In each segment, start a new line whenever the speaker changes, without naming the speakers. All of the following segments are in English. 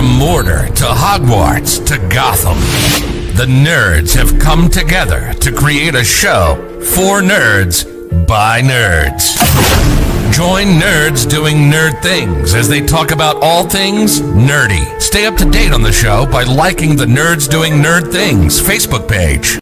From Mordor to Hogwarts to Gotham, the nerds have come together to create a show for nerds by nerds. Join nerds doing nerd things as they talk about all things nerdy. Stay up to date on the show by liking the Nerds Doing Nerd Things Facebook page.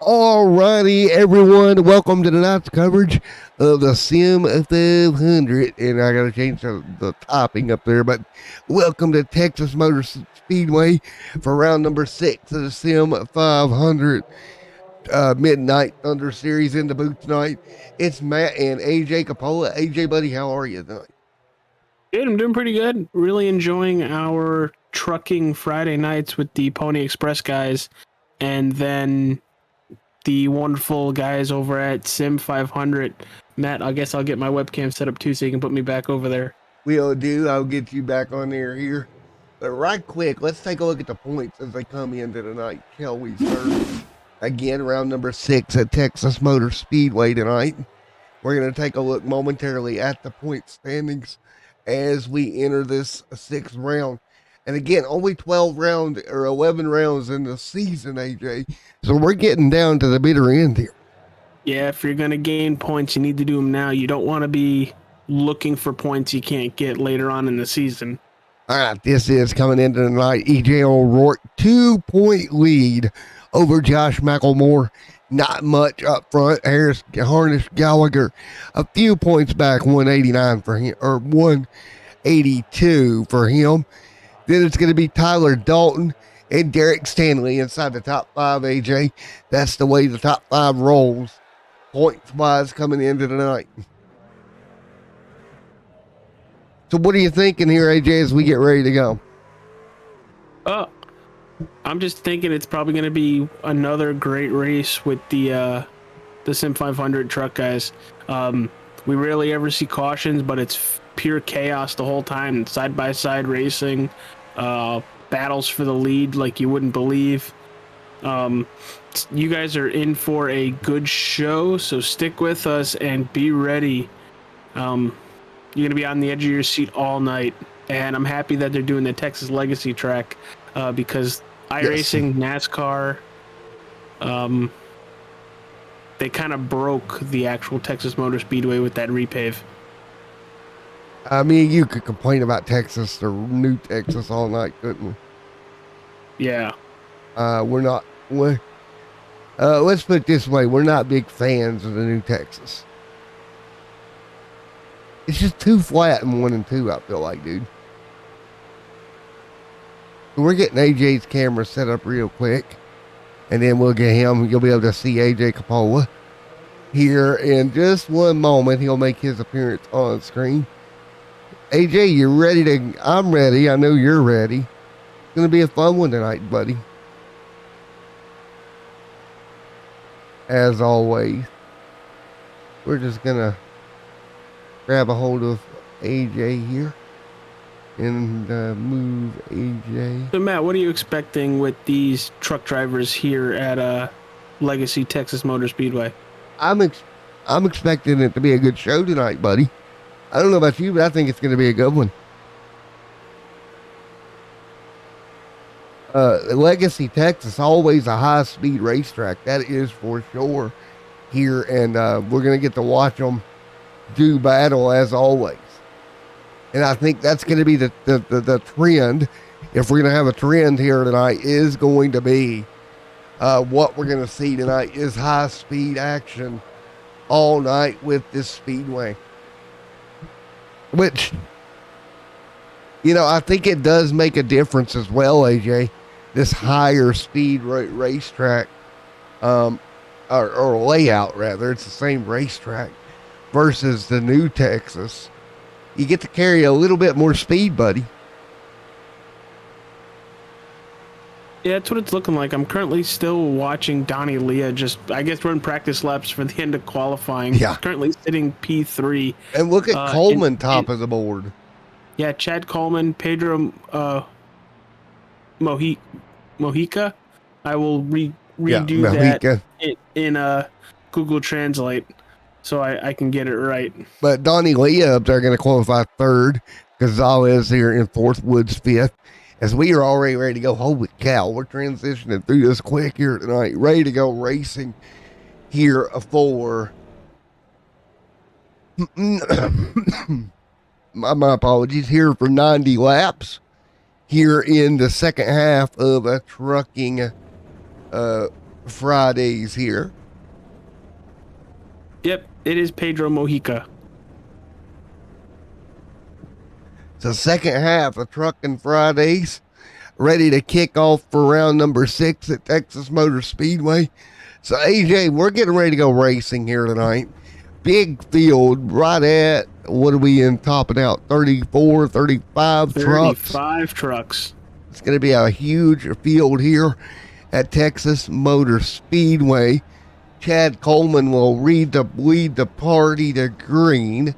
Alrighty, everyone, welcome to tonight's coverage of the Sim 500, and I gotta change the topping up there, but welcome to Texas Motor Speedway for round number 6 of the Sim 500 Midnight Thunder Series in the booth tonight. It's Matt and AJ Capola. AJ, buddy, how are you tonight?
Good, I'm doing pretty good. Really enjoying our trucking Friday nights with the Pony Express guys, and then the wonderful guys over at Sim 500. Matt, I guess I'll get my webcam set up too so you can put me back over there.
We'll do. I'll get you back on there here. But right quick, let's take a look at the points as they come into tonight, shall we, sir? Again, round number 6 at Texas Motor Speedway tonight. We're going to take a look momentarily at the point standings as we enter this 6th round. And again, only 12 rounds or 11 rounds in the season, AJ. So we're getting down to the bitter end here.
Yeah, if you're going to gain points, you need to do them now. You don't want to be looking for points you can't get later on in the season.
All right, this is coming into tonight. EJ O'Rourke, 2-point lead over Josh McElmore. Not much up front. Harnish Gallagher, a few points back, 189 for him, or 182 for him. Then it's going to be Tyler Dalton and Derek Stanley inside the top 5, AJ. That's the way the top 5 rolls, points-wise, coming into tonight. So what are you thinking here, AJ, as we get ready to go?
I'm just thinking it's probably going to be another great race with the Sim 500 truck guys. We rarely ever see cautions, but it's pure chaos the whole time. Side-by-side racing. Battles for the lead like you wouldn't believe. You guys are in for a good show, so stick with us and be ready. You're going to be on the edge of your seat all night, and I'm happy that they're doing the Texas Legacy track because iRacing, NASCAR, they kind of broke the actual Texas Motor Speedway with that repave.
I mean, you could complain about Texas or New Texas all night, couldn't we?
Yeah.
We're not. Let's put it this way: we're not big fans of the New Texas. It's just too flat in 1 and 2. I feel like, dude. We're getting AJ's camera set up real quick, and then we'll get him. You'll be able to see AJ Capola here in just one moment. He'll make his appearance on screen. AJ, you ready to? I'm ready. I know you're ready. It's going to be a fun one tonight, buddy. As always, we're just going to grab a hold of AJ here. And move AJ.
So Matt, what are you expecting with these truck drivers here at Legacy Texas Motor Speedway?
I'm expecting it to be a good show tonight, buddy. I don't know about you, but I think it's going to be a good one. Legacy Texas, always a high-speed racetrack. That is for sure here, and we're going to get to watch them do battle as always. And I think that's going to be the trend. If we're going to have a trend here tonight, is going to be what we're going to see tonight is high-speed action all night with this speedway. Which, I think it does make a difference as well, AJ. This higher speed racetrack, or layout rather, it's the same racetrack versus the new Texas. You get to carry a little bit more speed, buddy.
Yeah, that's what it's looking like. I'm currently still watching Donnie Leah I guess run practice laps for the end of qualifying.
Yeah.
He's currently sitting P3.
And look at Coleman top of the board.
Yeah, Chad Coleman, Pedro Mojica. I will redo that in Google Translate so I can get it right.
But Donnie Leah up there going to qualify third. Gonzalez here in fourth, Woods fifth. As we are already ready to go. Holy cow, we're transitioning through this quick here tonight. Ready to go racing here for... my apologies. Here for 90 laps. Here in the second half of a trucking Fridays here.
Yep, it is Pedro Mojica.
So second half of Trucking Fridays, ready to kick off for round number 6 at Texas Motor Speedway. So AJ, we're getting ready to go racing here tonight. Big field right at, what are we in topping out? 34, 35 trucks.
35 trucks.
It's going to be a huge field here at Texas Motor Speedway. Chad Coleman will lead the party to green.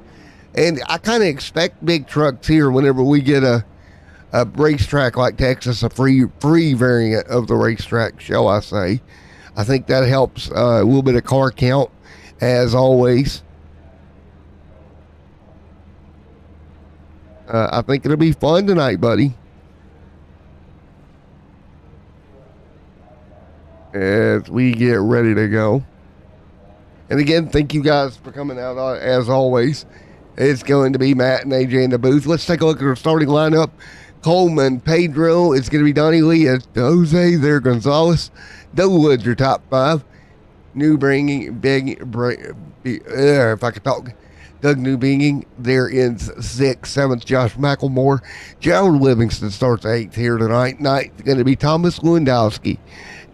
And I kind of expect big trucks here whenever we get a racetrack like Texas, a free variant of the racetrack, shall I say. I think that helps a little bit of car count, as always. I think it'll be fun tonight, buddy. As we get ready to go. And again, thank you guys for coming out, as always. It's going to be Matt and AJ in the booth. Let's take a look at our starting lineup. Coleman, Pedro. It's going to be Donnie Lee, Jose there, Gonzalez. Doug Woods, your top 5. If I could talk. Doug Newbinging there in 6th. 7th, Josh McElmore. Gerald Livingston starts 8th here tonight. 9th going to be Thomas Lewandowski.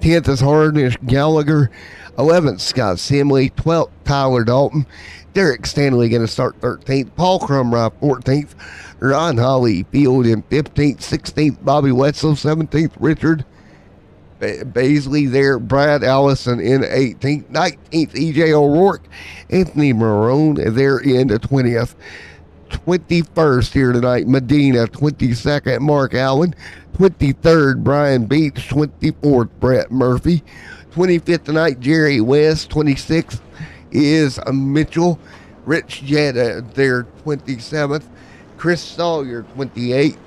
10th is Harnish Gallagher. 11th, Scott Simley. 12th, Tyler Dalton. Derek Stanley going to start 13th. Paul Crumry 14th. Ron Hollyfield in 15th. 16th, Bobby Wetzel. 17th, Richard Baisley there. Brad Allison in 18th. 19th, EJ O'Rourke. Anthony Marone there in the 20th. 21st here tonight, Medina. 22nd, Mark Allen. 23rd, Brian Beach. 24th, Brett Murphy. 25th tonight, Jerry West. 26th is Mitchell. Rich Jetta there, 27th. Chris Sawyer, 28th.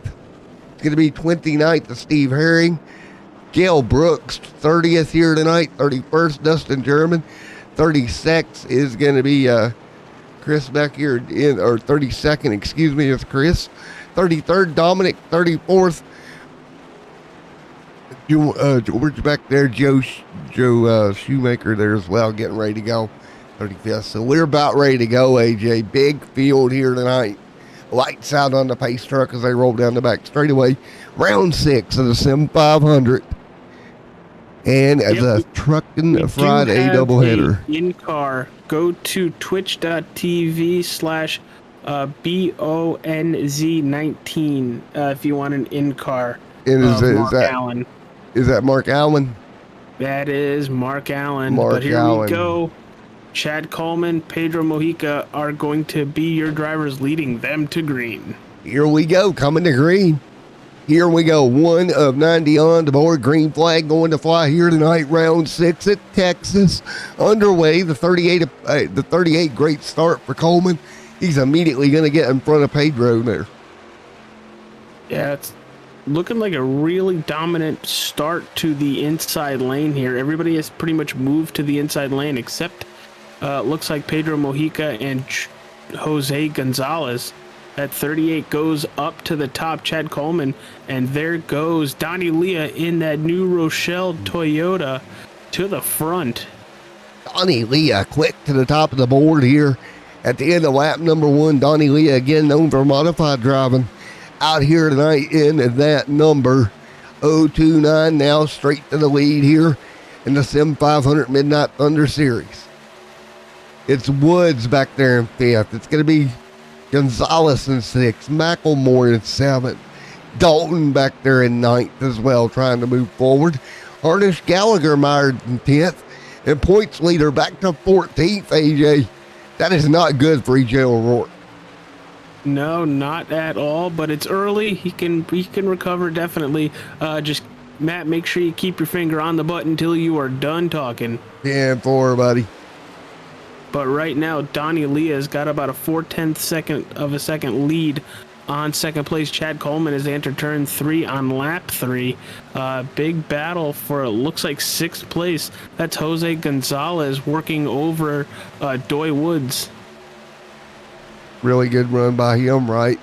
It's going to be 29th to Steve Herring. Gail Brooks, 30th here tonight. 31st, Dustin German. 36th is going to be Chris back here, or 32nd, excuse me, is Chris. 33rd, Dominic. 34th, George back there. Joe Shoemaker there as well, getting ready to go. 35th. So we're about ready to go, AJ. Big field here tonight. Lights out on the pace truck as they roll down the back straightaway. Round 6 of the Sim 500. And the Truckin' Friday doubleheader.
In car, go to twitch.tv/BONZ19 if you want an in car.
And
Mark Allen.
Is that Mark Allen?
That is Mark Allen.
Mark
but here
Allen.
we go. Chad Coleman, Pedro Mojica are going to be your drivers leading them to green.
Here we go, coming to green. Here we go, 1 of 90 on the board. Green flag going to fly here tonight. Round 6 at Texas. Underway, the 38 great start for Coleman. He's immediately going to get in front of Pedro there.
Yeah, it's looking like a really dominant start to the inside lane here. Everybody has pretty much moved to the inside lane except looks like Pedro Mojica and Jose Gonzalez. At 38 goes up to the top, Chad Coleman, and there goes Donnie Leah in that New Rochelle Toyota to the front.
Donnie Leah quick to the top of the board here at the end of lap number 1. Donnie Leah, again known for modified driving, out here tonight in that number 029, now straight to the lead here in the Sim 500 Midnight Thunder Series. It's Woods back there in 5th. It's going to be Gonzalez in 6th, Macklemore in 7th, Dalton back there in 9th as well, trying to move forward. Harnish Gallagher mired in 10th, and points leader back to 14th, AJ. That is not good for EJ O'Rourke.
No, not at all, but it's early. He can recover definitely. Just, Matt, make sure you keep your finger on the button until you are done talking.
10-4, buddy.
But right now, Donnie Leah's got about a 0.4 of a second lead on second place. Chad Coleman as they enter turn 3 on lap 3. Big battle for, it looks like 6th place. That's Jose Gonzalez working over Doy Woods.
Really good run by him, right?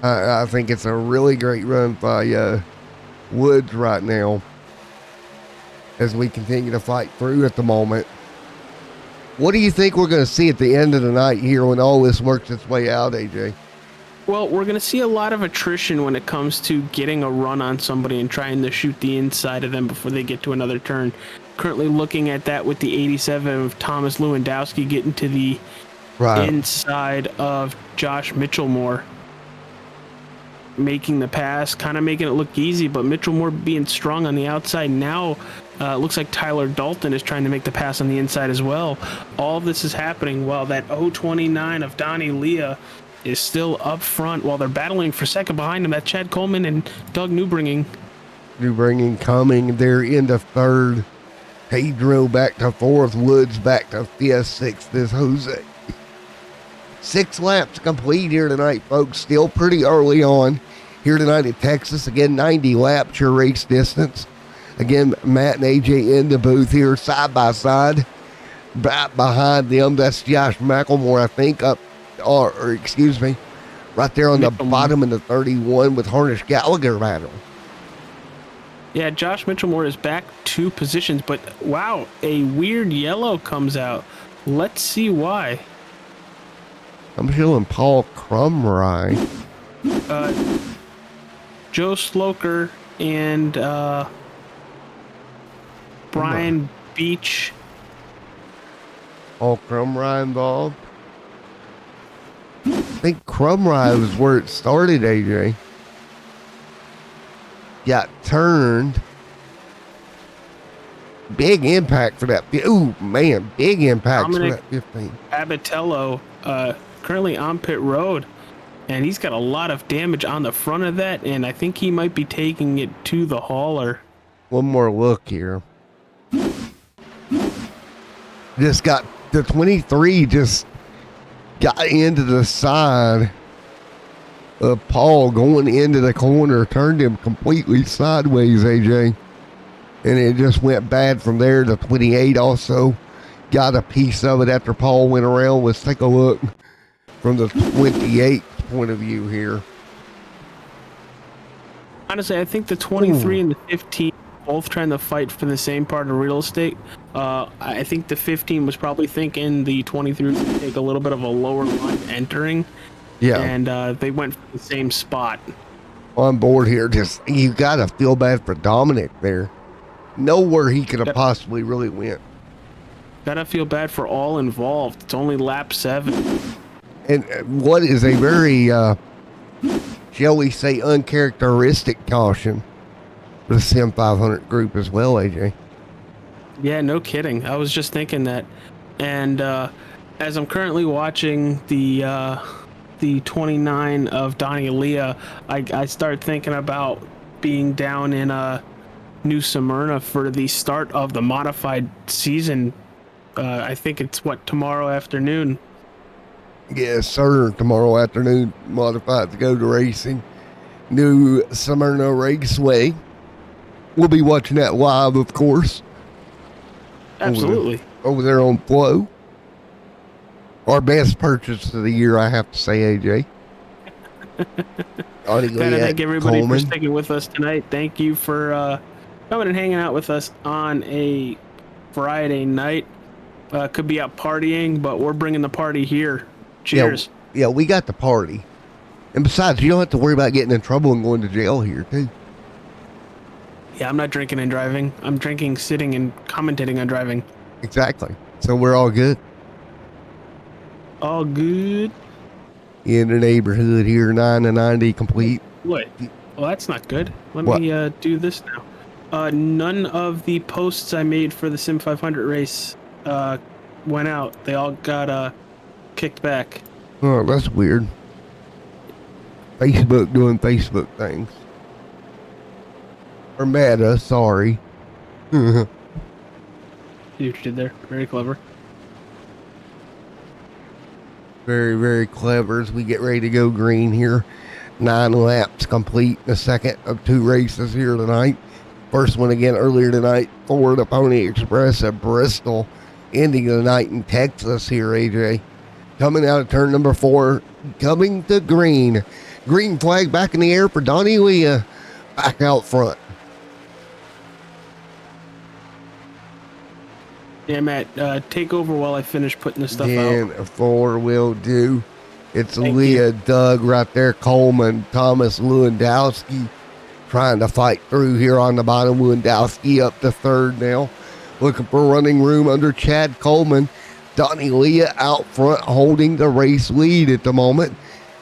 I think it's a really great run by Woods right now as we continue to fight through at the moment. What do you think we're going to see at the end of the night here when all this works its way out, AJ?
Well, we're going to see a lot of attrition when it comes to getting a run on somebody and trying to shoot the inside of them before they get to another turn. Currently looking at that with the 87 of Thomas Lewandowski getting to the inside of Josh Mitchellmore. Making the pass, kind of making it look easy, but Mitchellmore being strong on the outside now. Looks like Tyler Dalton is trying to make the pass on the inside as well. All of this is happening while that 029 of Donnie Leah is still up front while they're battling for second behind him. That's Chad Coleman and Doug Newbringing.
Newbringing coming there into 3rd. Pedro back to 4th. Woods back to 5th. 6th is Jose. 6 laps complete here tonight, folks. Still pretty early on here tonight in Texas. Again, 90 laps your race distance. Again, Matt and AJ in the booth here, side by side. Right behind them, that's Josh Macklemore, I think, right there on the bottom of the 31 with Harnish Gallagher battle.
Yeah, Josh Mitchellmore is back 2 positions, but wow, a weird yellow comes out. Let's see why.
I'm feeling Paul Crumry.
Joe Sloker and Brian Beach.
Paul Crumry involved. I think Crumry was where it started, AJ. Got turned. Big impact for that. Ooh, man, big impact for that 15.
Abatello, currently on pit road, and he's got a lot of damage on the front of that, and I think he might be taking it to the hauler.
One more look here. Just got the 23, just got into the side of Paul going into the corner, turned him completely sideways, AJ. And it just went bad from there. The 28 also got a piece of it after Paul went around. Let's take a look from the 28 point of view here.
Honestly, I think the 23 and the 15 both trying to fight for the same part of real estate. I think the 15 was probably thinking the 23 would take a little bit of a lower line entering.
Yeah.
And they went for the same spot.
On board here, just you got to feel bad for Dominic there. Know where he could have possibly really went.
Gotta feel bad for all involved. It's only lap 7.
And what is a very, shall we say, uncharacteristic caution for the Sim 500 group as well, AJ.
Yeah, no kidding. I was just thinking that And as I'm currently watching the 29 of Donnie Leah, I start thinking about being down in New Smyrna for the start of the modified season. I think it's tomorrow afternoon.
Yes, sir. Tomorrow afternoon, modified to go to racing. New Smyrna Raceway. We'll be watching that live, of course.
Absolutely.
Over there on Flow. Our best purchase of the year, I have to say, AJ.
Gotta thank everybody for sticking with us tonight. Thank you for coming and hanging out with us on a Friday night. Could be out partying, but we're bringing the party here. Cheers.
Yeah, we got the party. And besides, you don't have to worry about getting in trouble and going to jail here, too.
Yeah, I'm not drinking and driving. I'm drinking, sitting, and commentating on driving.
Exactly. So we're all good.
All good.
In the neighborhood here, 9 to 90 complete.
What? Well, that's not good. Let me do this now. None of the posts I made for the Sim 500 race went out. They all got kicked back.
Oh, that's weird. Facebook doing Facebook things. Or Meta, sorry.
See what you did there? Very clever.
Very, very clever as we get ready to go green here. 9 laps complete, the second of 2 races here tonight. First one again earlier tonight for the Pony Express at Bristol. Ending the night in Texas here, AJ. Coming out of turn number 4, coming to green. Green flag back in the air for Donnie Leah. Back out front.
Yeah, Matt, take over while I finish putting this stuff out.
And 4 will do. It's
Thank
Leah,
you.
Doug right there, Coleman, Thomas Lewandowski trying to fight through here on the bottom. Lewandowski up to 3rd now. Looking for running room under Chad Coleman. Donnie Leah out front holding the race lead at the moment.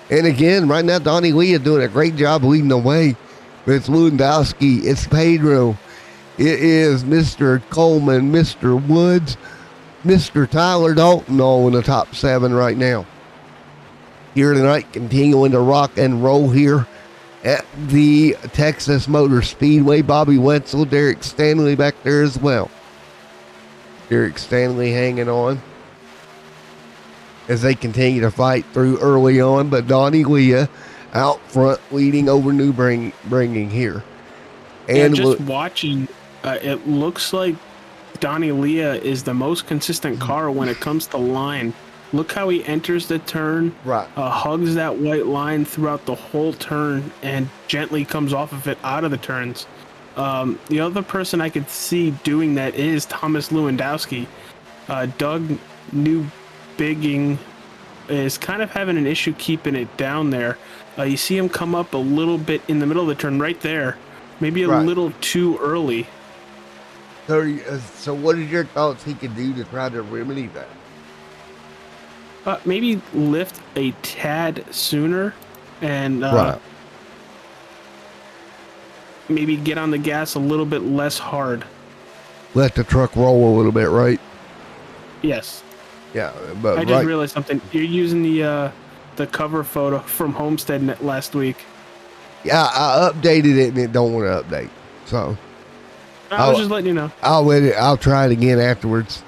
And again, right now, Donnie Leah doing a great job leading the way. But it's Lewandowski, it's Pedro. It is Mr. Coleman, Mr. Woods, Mr. Tyler Dalton all in the top 7 right now. Here tonight, continuing to rock and roll here at the Texas Motor Speedway. Bobby Wetzel, Derek Stanley back there as well. Derek Stanley hanging on as they continue to fight through early on, but Donnie Leah out front leading over New Bringing here.
And just watching, it looks like Donnie Leah is the most consistent car when it comes to line. Look how he enters the turn,
right,
hugs that white line throughout the whole turn, and gently comes off of it out of the turns. The other person I could see doing that is Thomas Lewandowski. Doug Newbigging is kind of having an issue keeping it down there. You see him come up a little bit in the middle of the turn right there. Maybe a little too early.
So what is your thoughts he could do to try to remedy that?
Maybe lift a tad sooner and maybe get on the gas a little bit less hard.
Let the truck roll a little bit, right?
Yes.
Yeah, but
I just realized something. You're using the cover photo from Homestead last week.
Yeah, I updated it and it don't want to update. So
I was just letting you know.
I'll try it again afterwards.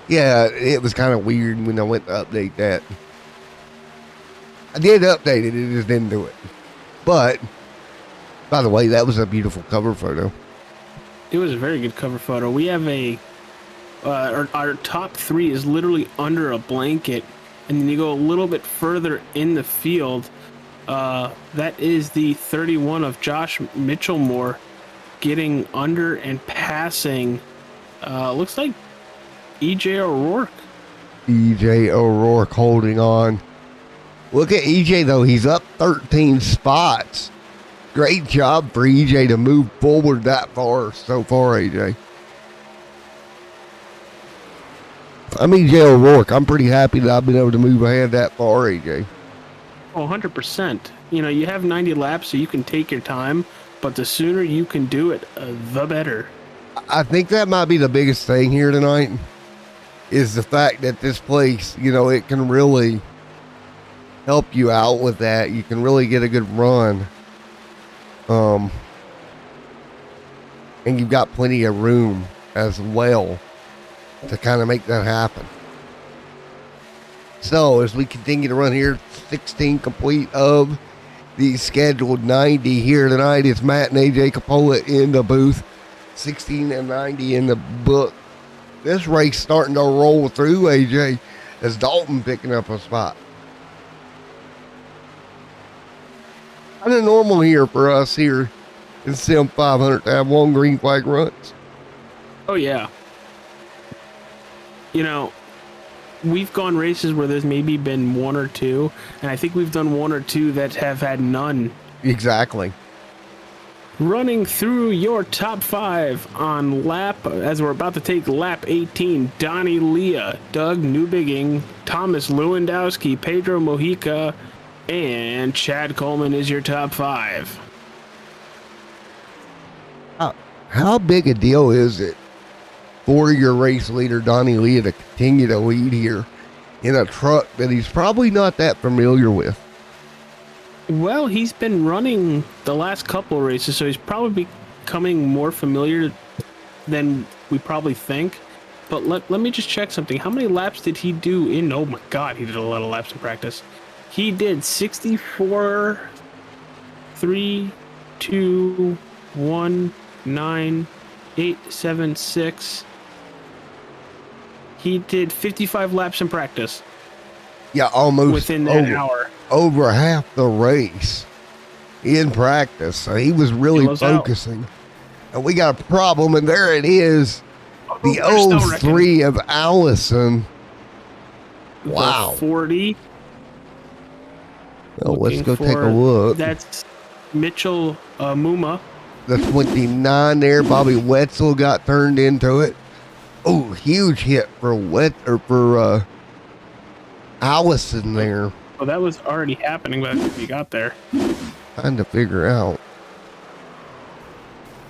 Yeah, it was kind of weird when I went to update that. I did update it, it just didn't do it. But, by the way, that was a beautiful cover photo.
It was a very good cover photo. We have our top 3 is literally under a blanket, and then you go a little bit further in the field. That is the 31 of Josh Mitchellmore getting under and passing. Looks like EJ O'Rourke.
EJ O'Rourke holding on. Look at EJ, though. He's up 13 spots. Great job for EJ to move forward that far so far, AJ. I'm EJ O'Rourke. I'm pretty happy that I've been able to move ahead that far, AJ.
Oh, 100%. You know, you have 90 laps, so you can take your time, but the sooner you can do it, the better.
I think that might be the biggest thing here tonight. is the fact that this place, it can really help you out with that. You can really get a good run. And you've got plenty of room as well to kind of make that happen. So as we continue to run here, 16 complete of the scheduled 90 here tonight. It's Matt and AJ Capola in the booth, 16 and 90 in the book. This race starting to roll through, AJ, as Dalton picking up a spot. Kind of normal here for us here in Sim 500 to have long green flag runs.
Oh, yeah. We've gone races where there's maybe been one or two, and I think we've done one or two that have had none.
Exactly.
Running through your top 5 on lap, as we're about to take lap 18, Donnie Leah, Doug Newbigging, Thomas Lewandowski, Pedro Mojica, and Chad Coleman is your top 5.
How big a deal is it for your race leader, Donnie Leah, to continue to lead here in a truck that he's probably not that familiar with?
Well, he's been running the last couple of races, so he's probably becoming more familiar than we probably think. But let me just check something. How many laps did he do in... Oh my God, he did a lot of laps in practice. He did 64, 3, 2, 1, 9, 8, 7, 6... He did 55 laps in practice.
Yeah, almost
within that hour.
Over half the race in practice. So he was really focusing. And we got a problem, and there it is. The 03 of Allison. Wow.
The 40.
Well, let's go take a look.
That's Mitchell Muma.
The 29 there. Bobby Wetzel got turned into it. Oh, huge hit for Allison there.
Well, that was already happening by the time he got there.
Trying to figure out.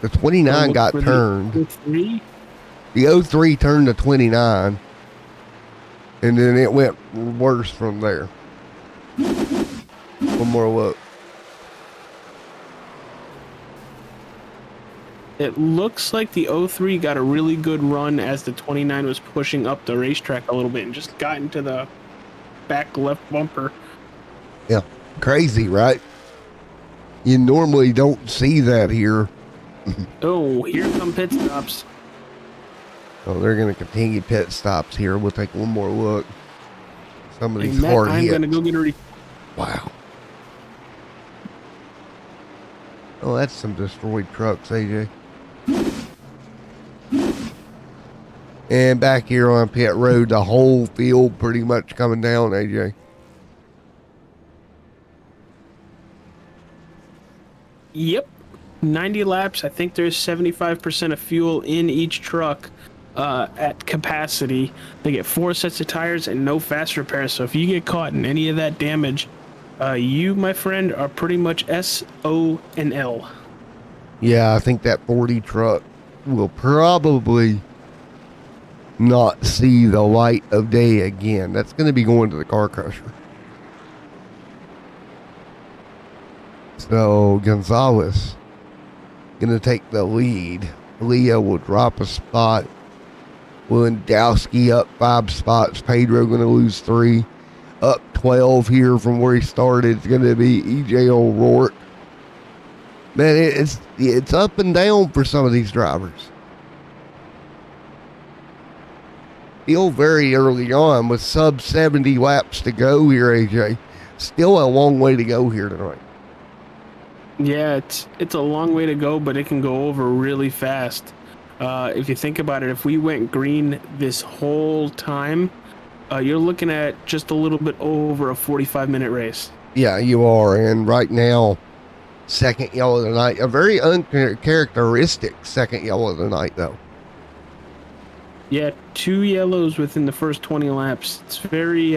The 29 got turned. The 03 turned to 29. And then it went worse from there. One more look.
It looks like the 03 got a really good run as the 29 was pushing up the racetrack a little bit and just got into the back left bumper.
Yeah, crazy, right? You normally don't see that here.
Oh, here come pit stops.
Oh, they're going to continue pit stops here. We'll take one more look. Some of these hard hits.
I'm going to go get ready.
Wow. Oh, that's some destroyed trucks, AJ. And back here on pit road, the whole field pretty much coming down, AJ.
Yep. 90 laps. I think there's 75% of fuel in each truck at capacity. They get 4 sets of tires and no fast repairs. So if you get caught in any of that damage, you, my friend, are pretty much SOL.
Yeah, I think that 40 truck will probably not see the light of day again. That's going to be going to the car crusher. So Gonzalez going to take the lead. Leah will drop a spot. Lewandowski up 5 spots. Pedro going to lose 3. Up 12 here from where he started. It's going to be EJ O'Rourke. Man, it's up and down for some of these drivers. Still very early on with sub 70 laps to go here, AJ. Still a long way to go here tonight.
Yeah, it's a long way to go, but it can go over really fast. If you think about it, if we went green this whole time, you're looking at just a little bit over a 45-minute race.
Yeah, you are. And right now, second yellow of the night. A very uncharacteristic second yellow of the night, though.
Yeah, 2 yellows within the first 20 laps. It's very,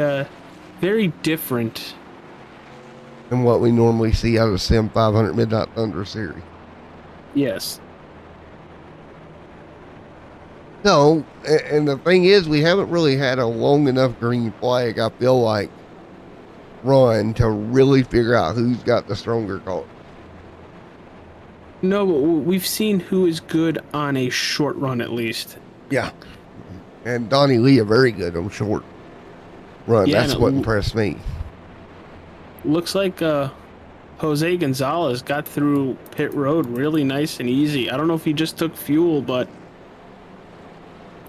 very different
than what we normally see out of Sim 500 Midnight Thunder series.
Yes.
No, and the thing is, we haven't really had a long enough green flag, I feel like, run to really figure out who's got the stronger car.
No, but we've seen who is good on a short run at least.
Yeah. And Donnie Lee are very good on short run.
Yeah,
That's what impressed me.
Looks like Jose Gonzalez got through pit road really nice and easy. I don't know if he just took fuel, but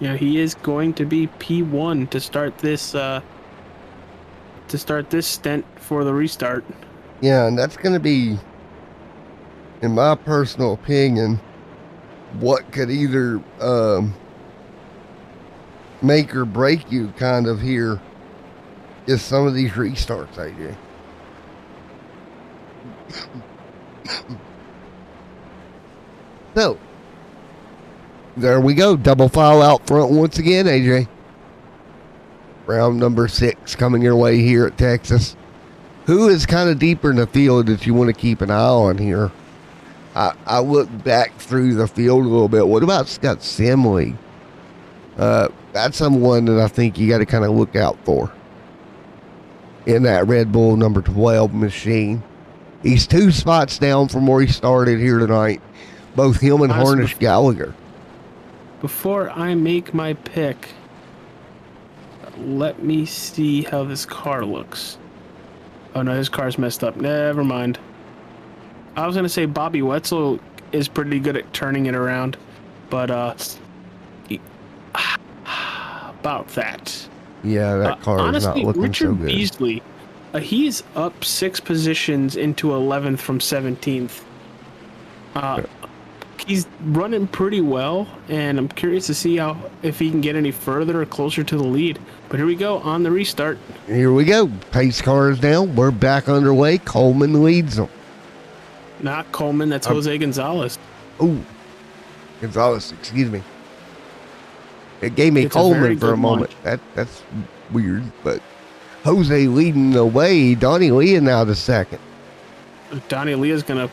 he is going to be P1 to start this stint for the restart.
Yeah, and that's going to be, in my personal opinion, what could either make or break you kind of here is some of these restarts, AJ. So, there we go. Double file out front once again, AJ. Round number 6 coming your way here at Texas. Who is kind of deeper in the field that you want to keep an eye on here? I look back through the field a little bit. What about Scott Simley? That's someone that I think you got to kind of look out for in that Red Bull number 12 machine. He's 2 spots down from where he started here tonight. Both him and Harnish Gallagher.
Before I make my pick, let me see how this car looks. Oh no, his car's messed up. Never mind. I was going to say Bobby Wetzel is pretty good at turning it around, but about that.
Yeah, that car
honestly,
is not looking
Richard
so good.
Beasley, he's up 6 positions into 11th from 17th. He's running pretty well, and I'm curious to see if he can get any further or closer to the lead. But here we go on the restart.
Here we go. Pace car is down. We're back underway. Coleman leads them.
Not Coleman, that's Jose Gonzalez.
Oh, Gonzalez, excuse me. It gave me Coleman for a moment. That's weird, but Jose leading the way. Donnie Lee now the second.
Donnie Lee is gonna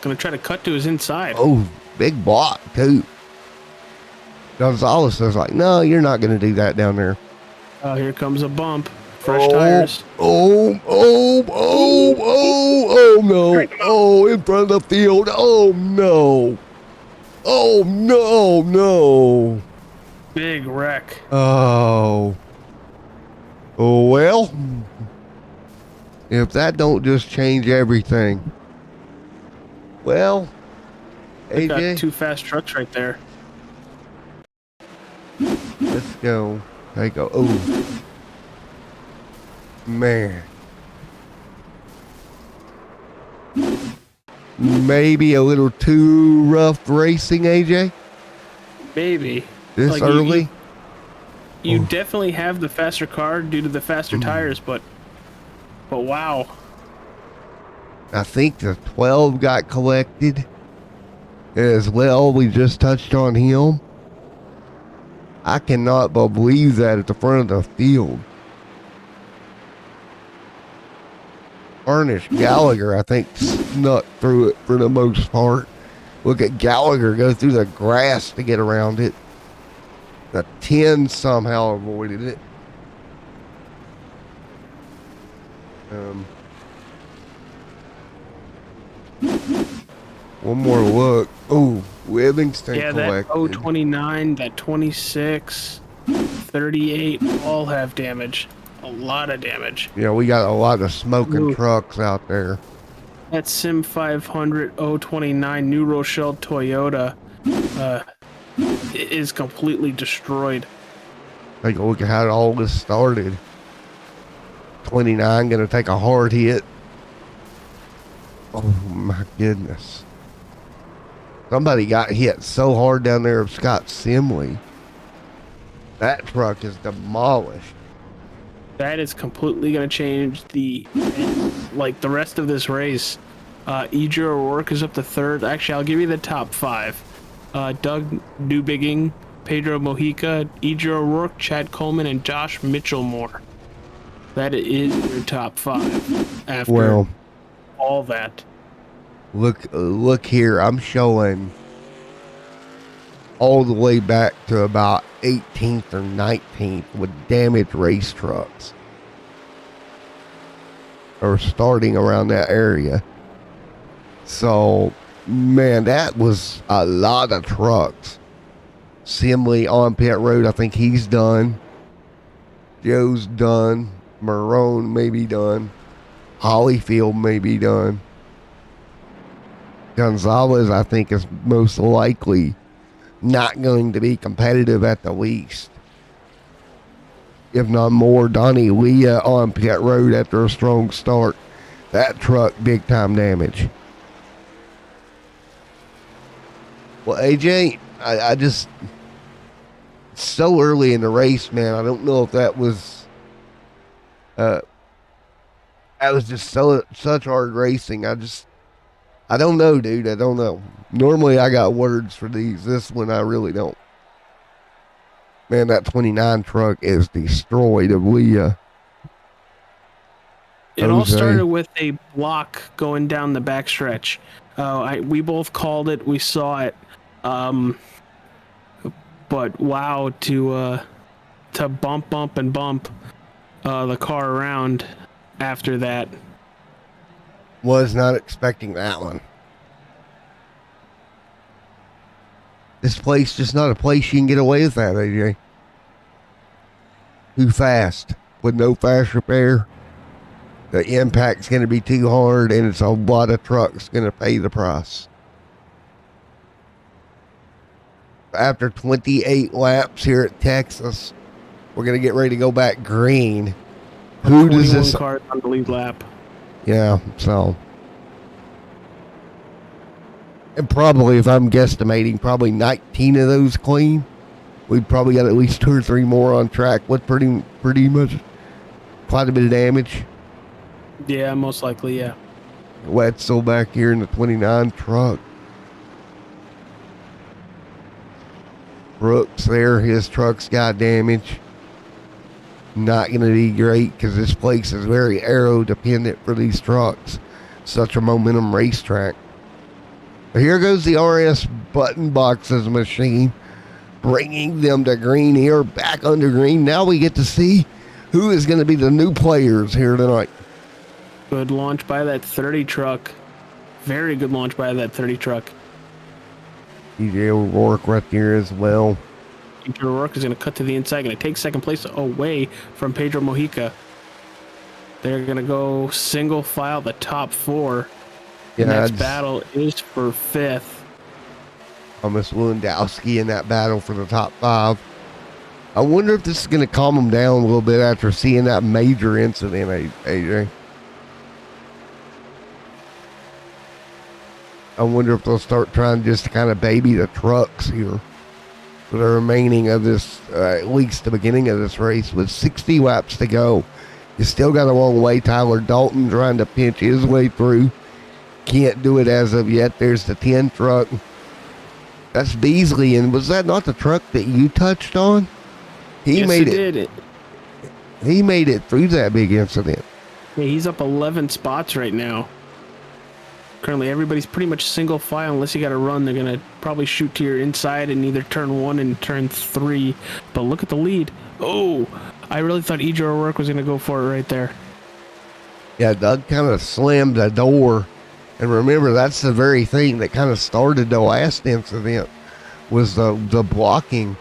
try to cut to his inside.
Oh, big block too. Gonzalez was like, "No, you're not going to do that down there."
Oh, here comes a bump. Fresh tires.
Oh no. Oh, in front of the field. Oh no. Oh no.
Big wreck.
Oh. Oh well. If that don't just change everything. Well,
They got
AJ,
2 fast trucks right there.
let's go. There you go. Oh. Man. Maybe a little too rough racing, AJ?
Maybe.
This
Like,
early?
You definitely have the faster car due to the faster tires, but wow.
I think the 12 got collected as well. We just touched on him. I cannot believe that at the front of the field. Harnish Gallagher, I think, snuck through it for the most part. Look at Gallagher go through the grass to get around it. The 10 somehow avoided it. One more look. Oh, Livingston collected.
That 029, that 26, 38, all have damage. A lot of damage.
Yeah, we got a lot of smoking trucks out there.
That Sim 500 029 New Rochelle Toyota is completely destroyed.
Take a look at how all this started. 29 gonna take a hard hit. Oh my goodness. Somebody got hit so hard down there of Scott Simley. That truck is demolished.
That is completely going to change the rest of this race. Idra O'Rourke is up to 3rd. Actually, I'll give you the top 5. Doug Newbigging, Pedro Mojica, Idra O'Rourke, Chad Coleman, and Josh Mitchellmore. That is your top 5 after all that.
Look here. I'm showing all the way back to about 18th or 19th with damaged race trucks, or starting around that area. So, man, that was a lot of trucks. Simley on pit road, I think he's done. Joe's done. Marone may be done. Hollyfield may be done. Gonzalez, I think, is most likely not going to be competitive at the least. If not more. Donnie Leah on pit road after a strong start. That truck, big time damage. Well, AJ, I just, so early in the race, man, I don't know if that was just such hard racing. I don't know, dude. I don't know. Normally I got words for these. This one I really don't. Man, that 29 truck is destroyed of Leah.
It all started with a block going down the backstretch. We both called it. We saw it. But wow, to bump the car around after that.
Was not expecting that one. This place just not a place you can get away with that, AJ. Too fast. With no fast repair. The impact's going to be too hard, and it's a lot of trucks going to pay the price. After 28 laps here at Texas, we're going to get ready to go back green.
Who does this? Car on the lead lap.
Yeah, so. And probably, if I'm guesstimating, probably 19 of those clean. We've probably got at least 2 or 3 more on track with pretty much quite a bit of damage.
Yeah, most likely, yeah.
Wetzel back here in the 29 truck. Brooks there, his truck's got damage. Not going to be great because this place is very aero dependent for these trucks. Such a momentum racetrack. But here goes the RS button boxes machine, bringing them to green here, back under green. Now we get to see who is going to be the new players here tonight.
Good launch by that 30 truck. Very good launch by that 30 truck.
EJ O'Rourke right there as well.
EJ O'Rourke is going to cut to the inside, going to take second place away from Pedro Mojica. They're going to go single file the top 4.
Yeah,
next battle is for 5th.
Thomas Lewandowski in that battle for the top 5. I wonder if this is going to calm them down a little bit after seeing that major incident, AJ. I wonder if they'll start trying just to kind of baby the trucks here for the remaining of this, at least the beginning of this race, with 60 laps to go. You still got a long way. Tyler Dalton trying to pinch his way through. Can't do it as of yet. There's the 10 truck. That's Beasley. And was that not the truck that you touched on? He made it. He made it through that big incident.
Yeah, he's up 11 spots right now. Currently, everybody's pretty much single file. Unless you got to run, they're going to probably shoot to your inside in either turn 1 and turn 3. But look at the lead. Oh, I really thought EJ O'Rourke was going to go for it right there.
Yeah, Doug kind of slammed the door. And remember, that's the very thing that kind of started the last incident, was the blocking.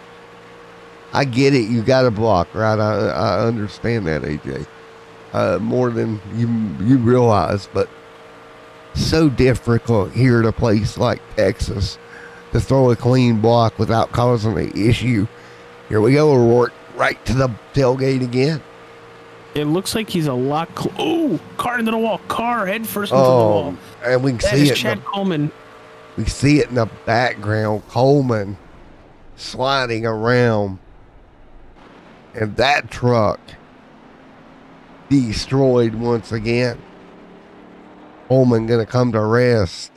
I get it. You got to block, right? I understand that, AJ. More than you realize, but so difficult here at a place like Texas to throw a clean block without causing an issue. Here we go, O'Rourke, right to the tailgate again.
It looks like he's a lot. Oh, car into the wall. Car head first into the wall.
And we can see it.
Chad Coleman.
We see it in the background. Coleman sliding around. And that truck destroyed once again. Coleman going to come to rest.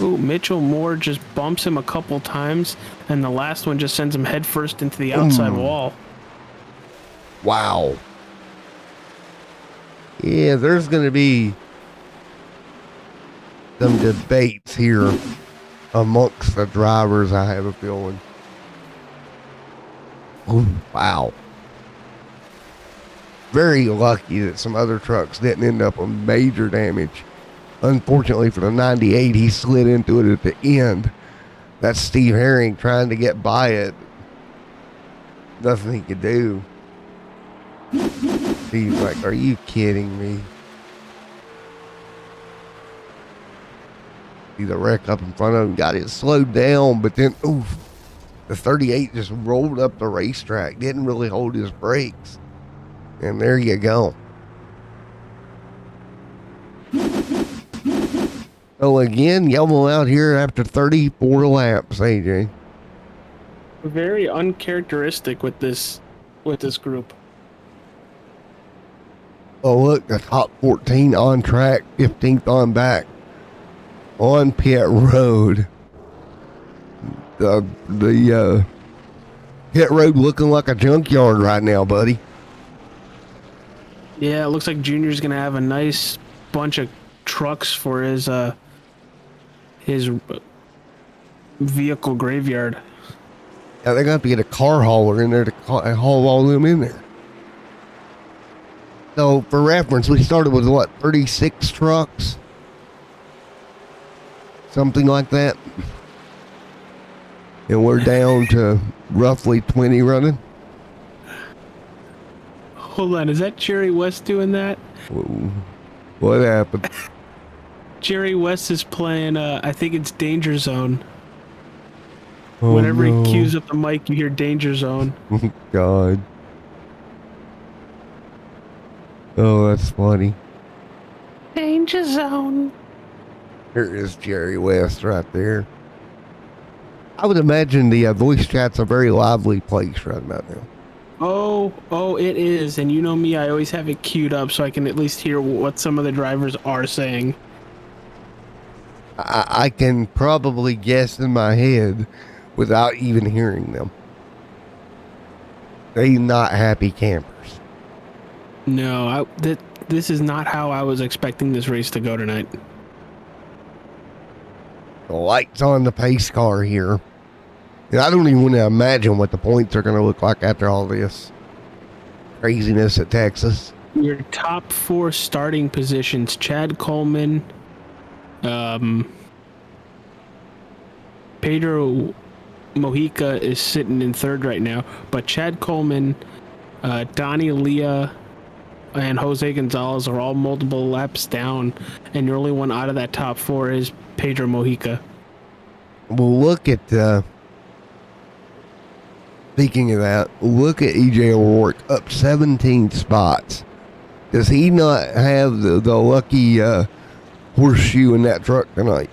Ooh, Mitchell Moore just bumps him a couple times, and the last one just sends him headfirst into the outside wall.
Wow. Yeah, there's going to be some debates here amongst the drivers, I have a feeling. Oh, wow. Very lucky that some other trucks didn't end up with major damage. Unfortunately for the 98, he slid into it at the end. That's Steve Herring trying to get by it. Nothing he could do. Steve's like, are you kidding me? See the wreck up in front of him, got it slowed down, but then, oof, the 38 just rolled up the racetrack, didn't really hold his brakes. And there you go. So again, yellow out here after 34 laps, AJ.
Very uncharacteristic with this group.
Oh, look, the top 14 on track, 15th on back. On pit road. The pit road looking like a junkyard right now, buddy.
Yeah, it looks like Junior's going to have a nice bunch of trucks for his vehicle graveyard.
Yeah, they're going to have to get a car hauler in there to haul all of them in there. So, for reference, we started with, 36 trucks? Something like that. And we're down to roughly 20 running.
Hold on, is that Jerry West doing that?
Whoa. What happened?
Jerry West is playing, I think it's Danger Zone.
Oh,
Whenever
no.
he cues up the mic, you hear Danger Zone.
Oh, God. Oh, that's funny.
Danger Zone.
Here is Jerry West right there. I would imagine the voice chat's a very lively place right about now.
Oh, it is. And you know me, I always have it queued up so I can at least hear what some of the drivers are saying.
I can probably guess in my head without even hearing them. They're not happy campers.
No, this is not how I was expecting this race to go tonight.
The lights on the pace car here. And I don't even want to imagine what the points are going to look like after all this craziness at Texas.
Your top 4 starting positions: Chad Coleman, Pedro Mojica is sitting in 3rd right now, but Chad Coleman, Donnie Leah, and Jose Gonzalez are all multiple laps down, and the only one out of that top 4 is Pedro Mojica.
Well, look at speaking of that, look at EJ O'Rourke up 17 spots. Does he not have the lucky horseshoe in that truck tonight?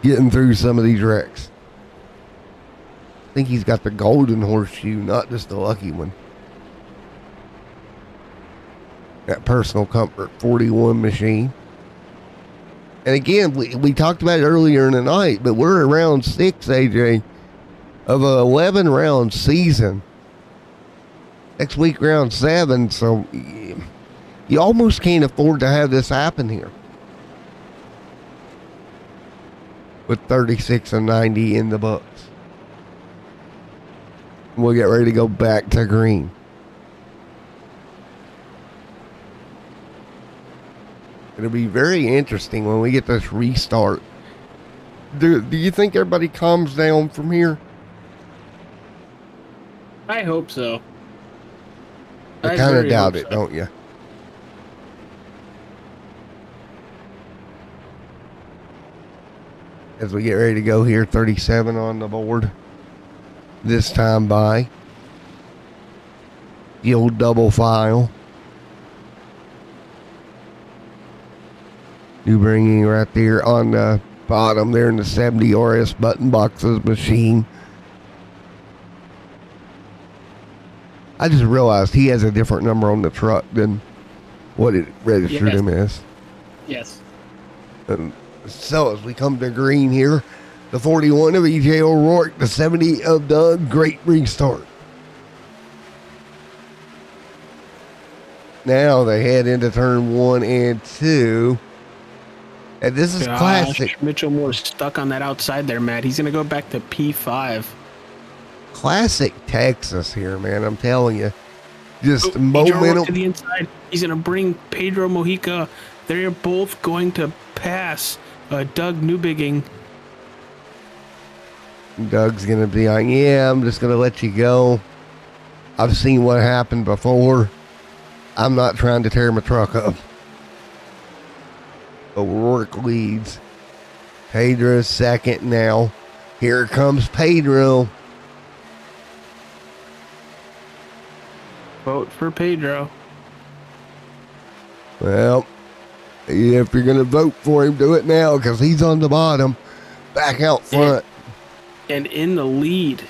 Getting through some of these wrecks. I think he's got the golden horseshoe, not just the lucky one. That personal comfort 41 machine. And again, we talked about it earlier in the night, but we're around 6, AJ, of a 11 round season. Next week, round 7. So you almost can't afford to have this happen here. With 36 and 90 in the books. We'll get ready to go back to green. It'll be very interesting when we get this restart. Do you think everybody calms down from here?
I hope so.
I kind of doubt it, don't you? As we get ready to go here, 37 on the board. This time by the old double file. You bringing right there on the bottom there in the 70 RS button boxes machine. I just realized he has a different number on the truck than what it registered him as.
Yes.
So as we come to green here, the 41 of EJ O'Rourke, the 70 of Doug, great restart. Now they head into turn 1 and 2. And this is classic.
Mitchell Moore stuck on that outside there, Matt. He's going to go back to P5.
Classic Texas here, man. I'm telling you. Just
Pedro
momentum.
to the inside. He's going to bring Pedro Mojica. They're both going to pass Doug Newbigging.
Doug's going to be like, yeah, I'm just going to let you go. I've seen what happened before. I'm not trying to tear my truck up. O'Rourke leads. Pedro's second now. Here comes Pedro.
Vote for Pedro.
Well, if you're going to vote for him, do it now because he's on the bottom. Back out front.
And in the lead.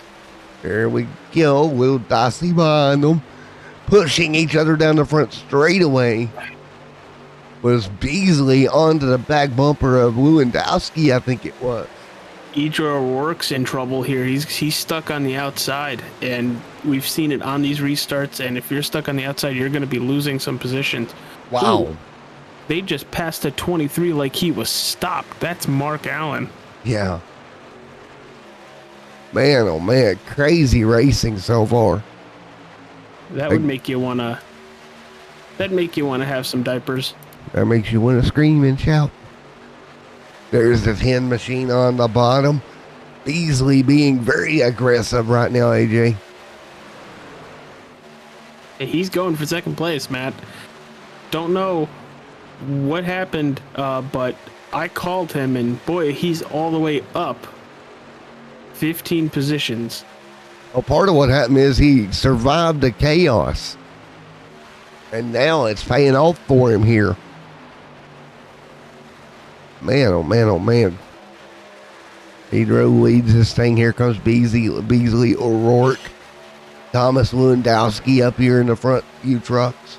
There we go. Will Dicey behind them. Pushing each other down the front straightaway. Was Beasley onto the back bumper of Lewandowski, I think it was.
Idra O'Rourke's in trouble here. He's stuck on the outside, and we've seen it on these restarts, and if you're stuck on the outside, you're going to be losing some positions.
Wow.
Ooh, they just passed a 23 like he was stopped. That's Mark Allen.
Yeah. Man, oh man, crazy racing so far.
That would make you want to... That'd make you want to have some diapers.
That makes you want to scream and shout. There's the 10 machine on the bottom. Beasley being very aggressive right now, AJ.
He's going for second place, Matt. Don't know what happened, but I called him, and boy, he's all the way up 15 positions.
Well, part of what happened is he survived the chaos. And now it's paying off for him here. Man, oh man, oh man. Pedro leads this thing. Here comes Beasley O'Rourke. Thomas Lewandowski up here in the front few trucks.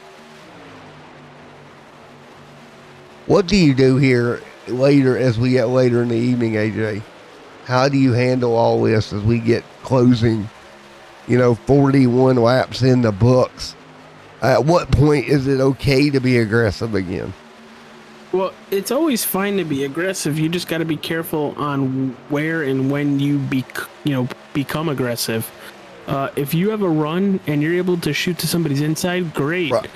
What do you do here later as we get later in the evening, AJ? How do you handle all this as we get closing, 41 laps in the books? At what point is it okay to be aggressive again?
Well, it's always fine to be aggressive. You just got to be careful on where and when you become aggressive. If you have a run and you're able to shoot to somebody's inside, great. Right.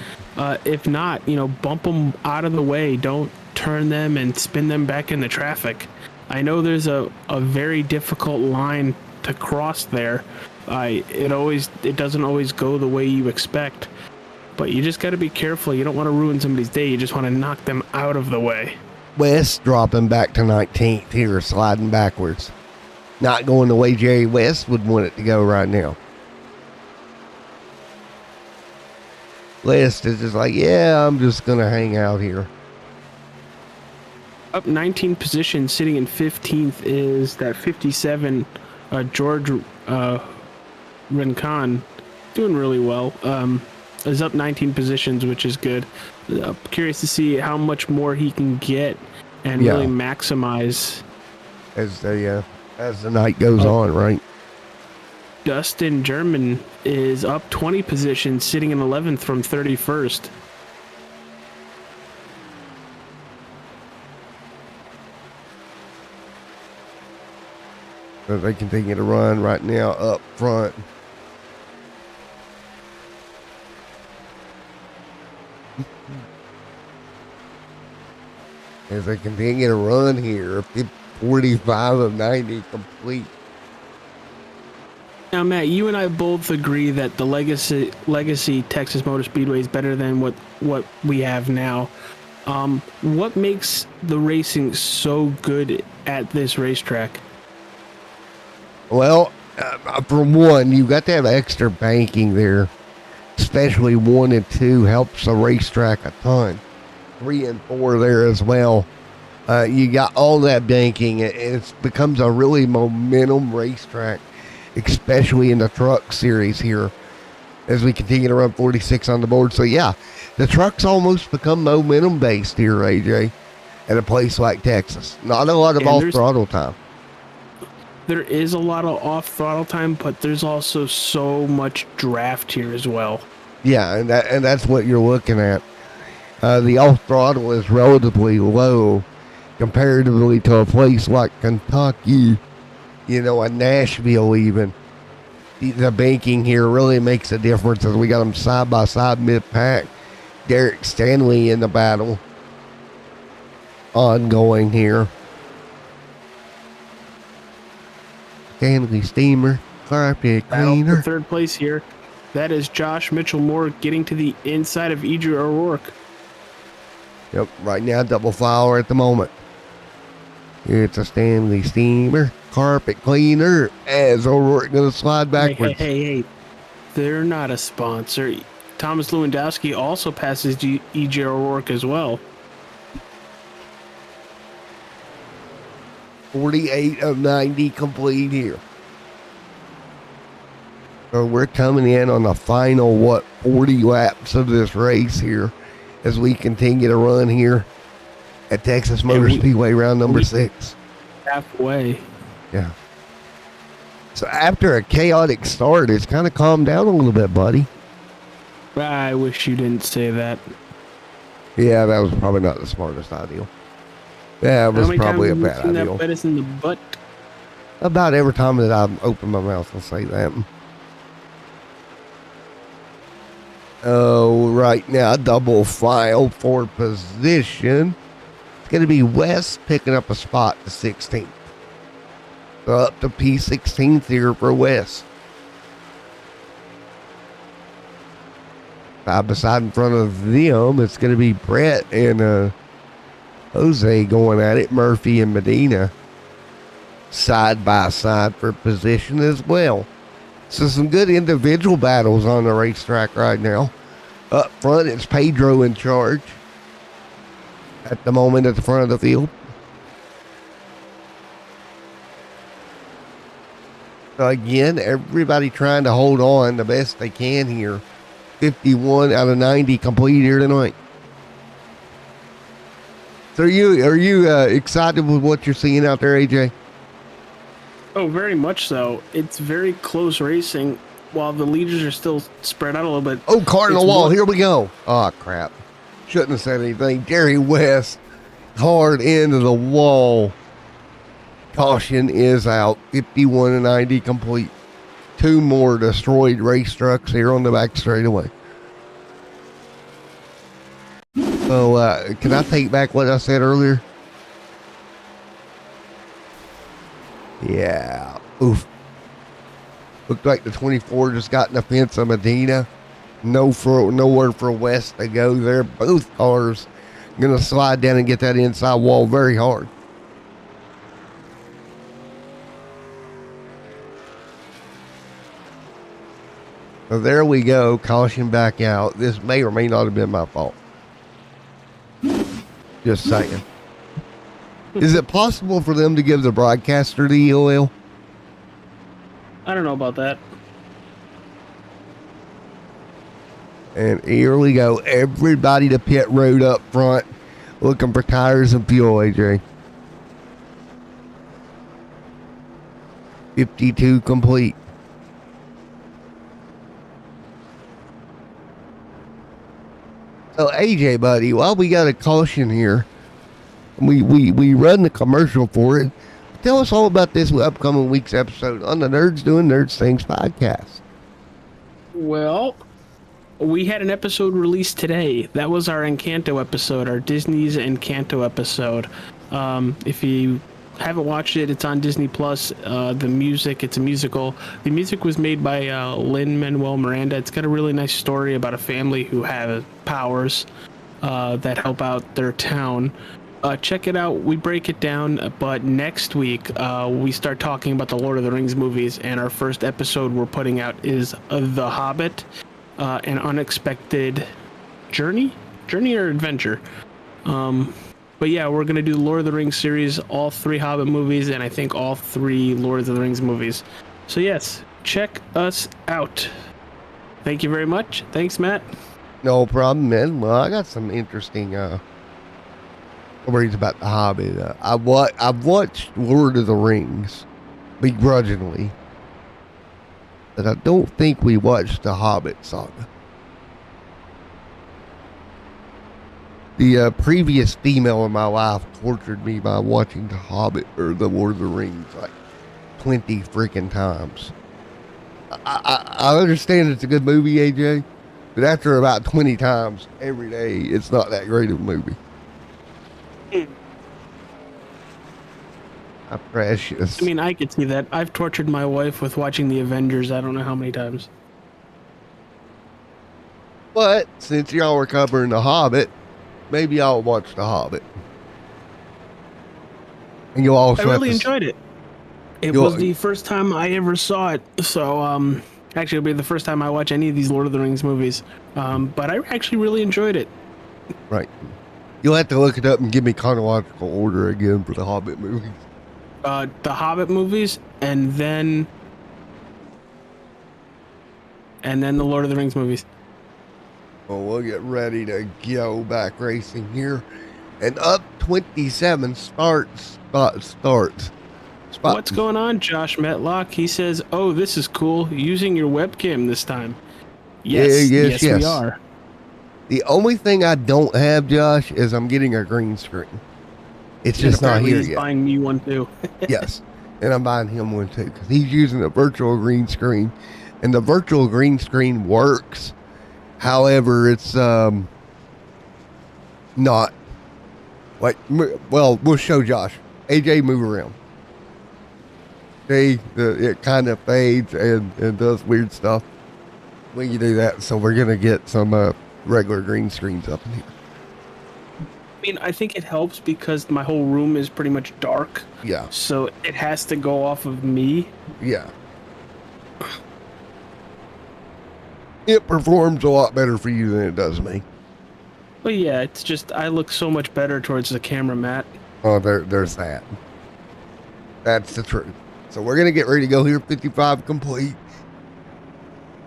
If not, bump them out of the way. Don't turn them and spin them back into traffic. I know there's a very difficult line to cross there. It doesn't always go the way you expect. But you just got to be careful. You don't want to ruin somebody's day. You just want to knock them out of the way.
West dropping back to 19th here, sliding backwards. Not going the way Jerry West would want it to go right now. West is just like, yeah, I'm just going to hang out here.
Up 19 positions, sitting in 15th is that 57 George Rincon. Doing really well. Is up 19 positions, which is good. Curious to see how much more he can get and really maximize
as the night goes on, right?
Dustin German is up 20 positions, sitting in 11th from 31st.
So they can take it a run right now up front. As they continue to run here, 45 of 90 complete.
Now, Matt, you and I both agree that the legacy Texas Motor Speedway is better than what we have now. What makes the racing so good at this racetrack?
Well, for one, you've got to have extra banking there, especially 1 and 2 helps the racetrack a ton. 3 and 4 there as well. You got all that banking. It becomes a really momentum racetrack, especially in the truck series here as we continue to run 46 on the board. So yeah, the trucks almost become momentum based here, AJ, at a place like Texas. Not a lot of off throttle time.
There is a lot of off throttle time, but there's also so much draft here as well.
Yeah, and that's what you're looking at. The off throttle is relatively low comparatively to a place like Kentucky, a Nashville even. The banking here really makes a difference as we got them side by side mid-pack. Derek Stanley in the battle ongoing here. Stanley Steamer, carpet cleaner.
Third place here. That is Josh Mitchell Moore getting to the inside of Adrian O'Rourke.
Yep, right now double file at the moment. It's a Stanley Steamer, carpet cleaner, as O'Rourke going to slide backwards.
Hey. They're not a sponsor. Thomas Lewandowski also passes E.J. O'Rourke as well.
48 of 90 complete here. So we're coming in on the final, 40 laps of this race here as we continue to run here at Texas Motor Speedway round number 6.
Halfway.
Yeah. So after a chaotic start, it's kind of calmed down a little bit, buddy.
I wish you didn't say that.
Yeah, that was probably not the smartest idea. Yeah, it was probably a bad idea.
That bite us in the butt?
About every time that I open my mouth, I'll say that. Oh, right now, double file for position. It's going to be West picking up a spot to 16th. So up to P16th here for West. Side by side in front of them, it's going to be Brett and Jose going at it. Murphy and Medina side by side for position as well. So some good individual battles on the racetrack right now. Up front, it's Pedro in charge at the moment at the front of the field. So again, everybody trying to hold on the best they can here. 51 out of 90 complete here tonight. So are you excited with what you're seeing out there, AJ?
Oh, very much so. It's very close racing while the leaders are still spread out a little bit.
Oh, car in the wall. Here we go. Oh, crap. Shouldn't have said anything. Jerry West, hard into the wall. Caution is out. 51 and 90 complete. 2 more destroyed race trucks here on the back straightaway. So, can I take back what I said earlier? Yeah. Oof. Looked like the 24 just got in the fence of Medina. Nowhere for West to go there. Both cars going to slide down and get that inside wall very hard. So there we go. Caution back out. This may or may not have been my fault. Just saying. Is it possible for them to give the broadcaster the EOL?
I don't know about that.
And here we go. Everybody to pit road up front. Looking for tires and fuel, AJ. 52 complete. So AJ, buddy, while we got a caution here, we run the commercial for it. Tell us all about this upcoming week's episode on the Nerds Doing Nerds Things podcast.
Well, we had an episode released today. That was our Encanto episode, our Disney's Encanto episode. If you haven't watched it, it's on Disney Plus. The music, it's a musical. The music was made by Lin-Manuel Miranda. It's got a really nice story about a family who have powers that help out their town. Check it out. We break it down, but next week we start talking about the Lord of the Rings movies, and our first episode we're putting out is The Hobbit, An Unexpected Journey or Adventure. But yeah, we're going to do the Lord of the Rings series, all 3 Hobbit movies, and I think all 3 Lord of the Rings movies. So yes, check us out. Thank you very much. Thanks, Matt.
No problem, man. Well, I got some interesting stories about the Hobbit. I've watched Lord of the Rings begrudgingly, but I don't think we watched the Hobbit saga. The previous female in my life tortured me by watching The Hobbit or The Lord of the Rings like 20 freaking times. I understand it's a good movie, AJ, but after about 20 times every day, it's not that great of a movie. Precious.
I mean, I could see that. I've tortured my wife with watching The Avengers I don't know how many times.
But since y'all were covering The Hobbit, maybe I'll watch The Hobbit. And you'll also
I really enjoyed it. It
You'll-
was the first time I ever saw it, so actually it'll be the first time I watch any of these Lord of the Rings movies. But I actually really enjoyed it.
Right. You'll have to look it up and give me chronological order again for The Hobbit movies.
The Hobbit movies, and then the Lord of the Rings movies.
Well, we'll get ready to go back racing here. And up 27 starts.
What's going on, Josh Metlock? He says, "Oh, this is cool. Using your webcam this time." Yes,
yes.
we are.
The only thing I don't have, Josh, is I'm getting a green screen. It's just not here
He's
yet.
buying me one too.
Yes, and I'm buying him one too because he's using a virtual green screen, and the virtual green screen works. However, it's not like, well, we'll show Josh. AJ, move around. See, it kind of fades and does weird stuff when you do that. So we're gonna get some regular green screens up in here.
I mean, I think it helps because my whole room is pretty much dark,
Yeah,
so it has to go off of me.
yeah. It performs a lot better for you than it does me.
But yeah, it's just I look so much better towards the camera, Matt.
Oh, there's that. That's the truth. So we're going to get ready to go here. 55 complete.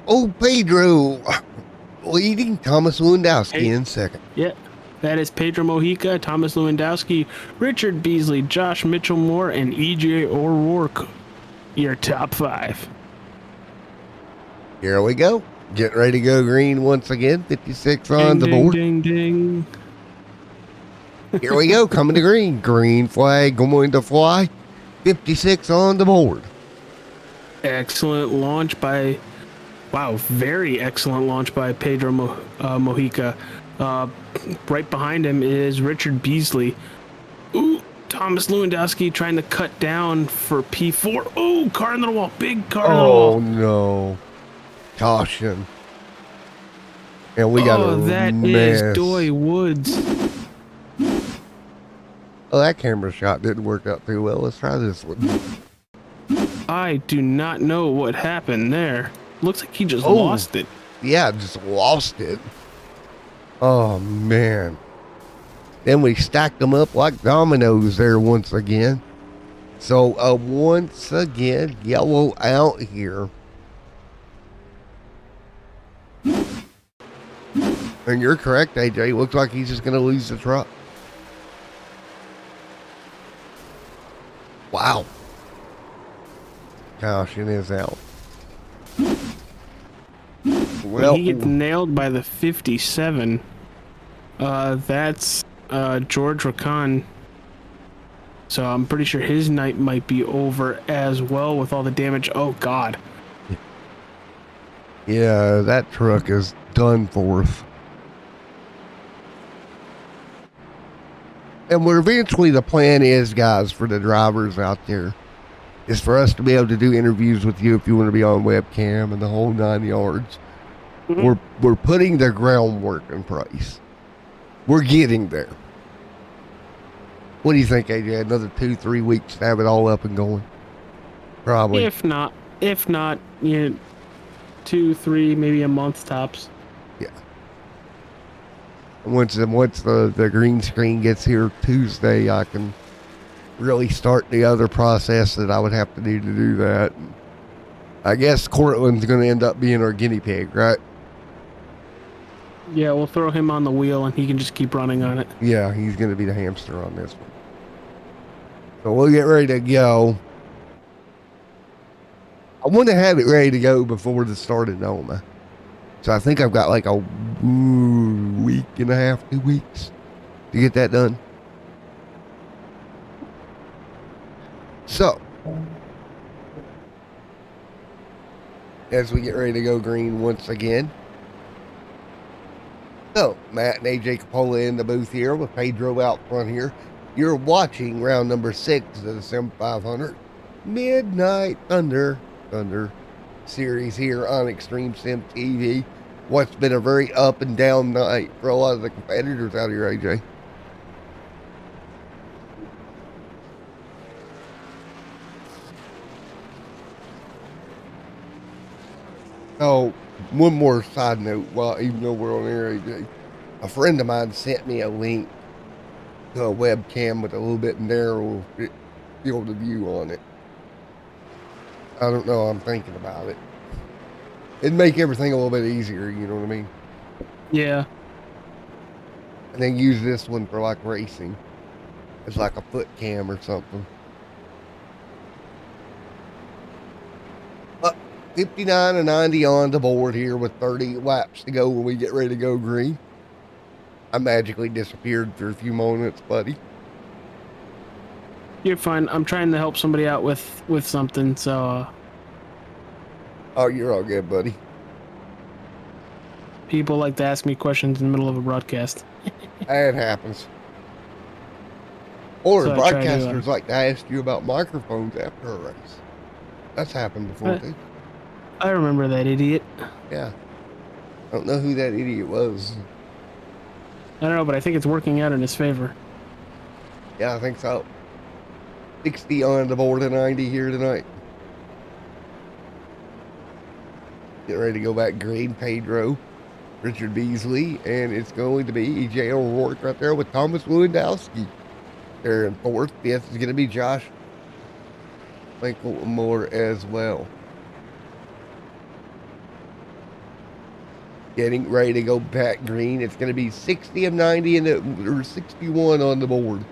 Oh, Pedro leading. Thomas Lewandowski in second.
Yeah, that is Pedro Mojica, Thomas Lewandowski, Richard Beasley, Josh Mitchell-Moore, and EJ O'Rourke. Your top five.
Here we go. Getting ready to go green once again. 56 on the board.
Ding, ding.
Here we go. Coming to green. Green flag going to fly. 56 on the board.
Excellent launch by... Wow, very excellent launch by Pedro Mojica. Right behind him is Richard Beasley. Ooh, Thomas Lewandowski trying to cut down for P4. Oh, car into the wall. Big car into the wall.
Oh, no. Caution. And we got a
that
mess.
is Doy Woods.
Oh, that camera shot didn't work out too well. Let's try this one.
I do not know what happened there. Looks like he just
Oh.
lost it.
Yeah, just lost it. Oh, man. Then we stacked them up like dominoes there once again. So, once again, yellow out here. And you're correct, AJ. Looks like he's just going to lose the truck. Wow. Caution is out. Well,
When he gets nailed by the 57, that's George Rakan. So I'm pretty sure his night might be over as well with all the damage. Oh, God.
yeah, that truck is done for. And we're eventually, the plan is, guys, for the drivers out there, is for us to be able to do interviews with you if you want to be on webcam and the whole 9 yards.
Mm-hmm.
We're putting the groundwork in place. We're getting there. What do you think, AJ? Another 2-3 weeks to have it all up and going? Probably.
If not, you know, 2, 3, maybe a month tops.
Yeah. Once the green screen gets here Tuesday, I can really start the other process that I would have to do that. I guess Cortland's going to end up being our guinea pig, right?
Yeah, we'll throw him on the wheel and he can just keep running on it.
Yeah, he's going to be the hamster on this one. So we'll get ready to go. I want to have it ready to go before the start of Noma. So I think I've got like a week and a half, 2 weeks to get that done. So, as we get ready to go green once again. So, Matt and AJ Capola in the booth here with Pedro out front here. You're watching round number 6 of the Sim 500 Midnight Thunder series here on Extreme Sim TV. What's been a very up and down night for a lot of the competitors out here, AJ. Oh, one more side note, even though we're on air, AJ, a friend of mine sent me a link to a webcam with a little bit narrow field of view on it. I don't know, I'm thinking about it. It'd make everything a little bit easier, you know what I mean?
Yeah.
And then use this one for like racing. It's like a foot cam or something. 59 and 90 on the board here with 30 laps to go when we get ready to go green. I magically disappeared for a few moments, buddy.
You're fine. I'm trying to help somebody out with something, so
Oh, you're all good, buddy.
people like to ask me questions in the middle of a broadcast.
It happens. Or
So I try to,
broadcasters like to ask you about microphones after a race. That's happened before, too.
I remember that idiot.
Yeah. I don't know who that idiot was.
I don't know, but I think it's working out in his favor.
Yeah, I think so. 60 on the board of 90 here tonight. Get ready to go back green. Pedro, Richard Beasley, and it's going to be EJ O'Rourke right there with Thomas Lewandowski. There in 4th. 5th is going to be Josh Moore as well. Getting ready to go back green. It's going to be 60 of 90 or 61 on the board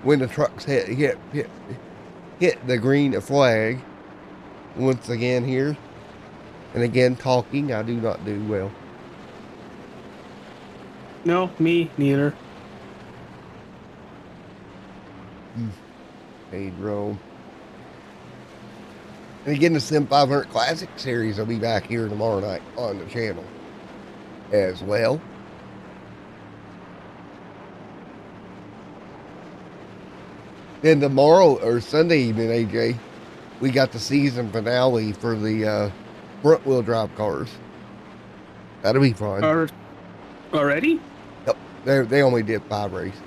when the trucks hit the green flag once again here. And again, talking, I do not do well.
No, me neither.
Pedro. And again, the Sim 500 Classic Series will be back here tomorrow night on the channel as well. Then tomorrow or Sunday evening, AJ, we got the season finale for the front wheel drive cars. That'll be fun.
Already?
Yep. They only did 5 races.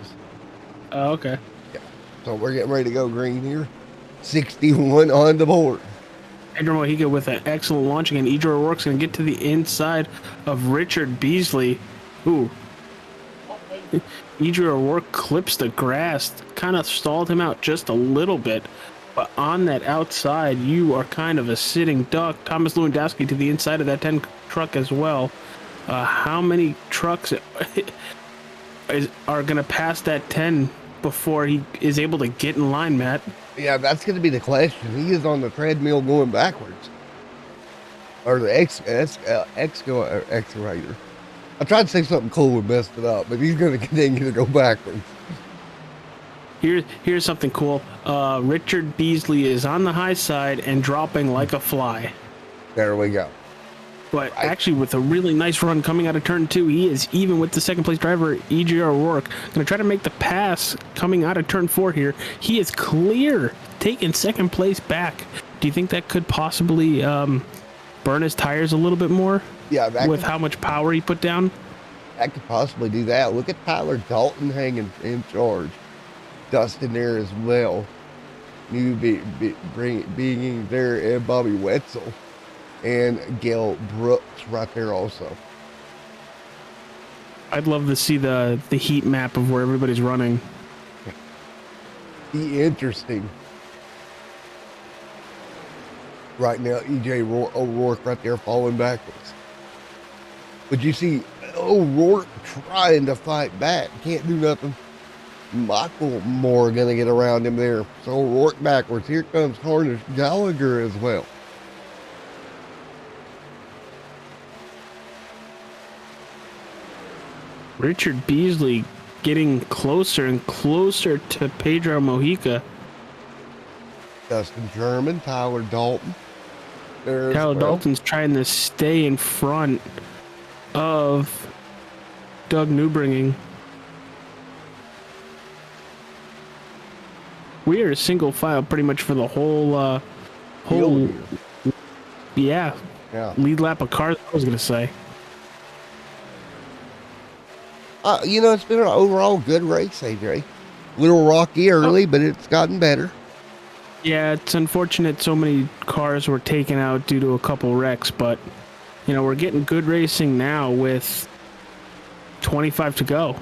Oh, okay.
Yeah. So we're getting ready to go green here. 61 on the board.
Pedro Mojica with an excellent launching, and EJ O'Rourke's going to get to the inside of Richard Beasley. Ooh. EJ O'Rourke clips the grass, kind of stalled him out just a little bit. But on that outside, you are kind of a sitting duck. Thomas Lewandowski to the inside of that 10 truck as well. How many trucks are going to pass that 10 before he is able to get in line, Matt?
Yeah, that's going to be the question. He is on the treadmill going backwards. Or the excavator. I tried to say something cool and messed it up, but he's going to continue to go backwards.
Here's something cool. Richard Beasley is on the high side and dropping like a fly.
There we go.
But actually, with a really nice run coming out of turn 2, he is even with the second place driver, EJ O'Rourke. Going to try to make the pass coming out of turn 4 here. He is clear, taking second place back. Do you think that could possibly burn his tires a little bit more?
Yeah,
with how much power he put down?
That could possibly do that. Look at Tyler Dalton hanging in charge. Dustin there as well. New being there, and Bobby Wetzel. And Gail Brooks right there also.
I'd love to see the heat map of where everybody's running.
Be interesting. Right now, EJ O'Rourke right there falling backwards. But you see O'Rourke trying to fight back. Can't do nothing. Michael Moore going to get around him there. So O'Rourke backwards. Here comes Harnish Gallagher as well.
Richard Beasley getting closer and closer to Pedro Mojica.
Dustin German, Tyler Dalton.
Tyler Dalton's trying to stay in front of Doug Newbringing. We are single file pretty much for the whole yeah. Lead lap of cars, I was going to say.
It's been an overall good race, AJ. A little rocky early, but it's gotten better.
Yeah, it's unfortunate so many cars were taken out due to a couple wrecks, but, we're getting good racing now with 25 to go.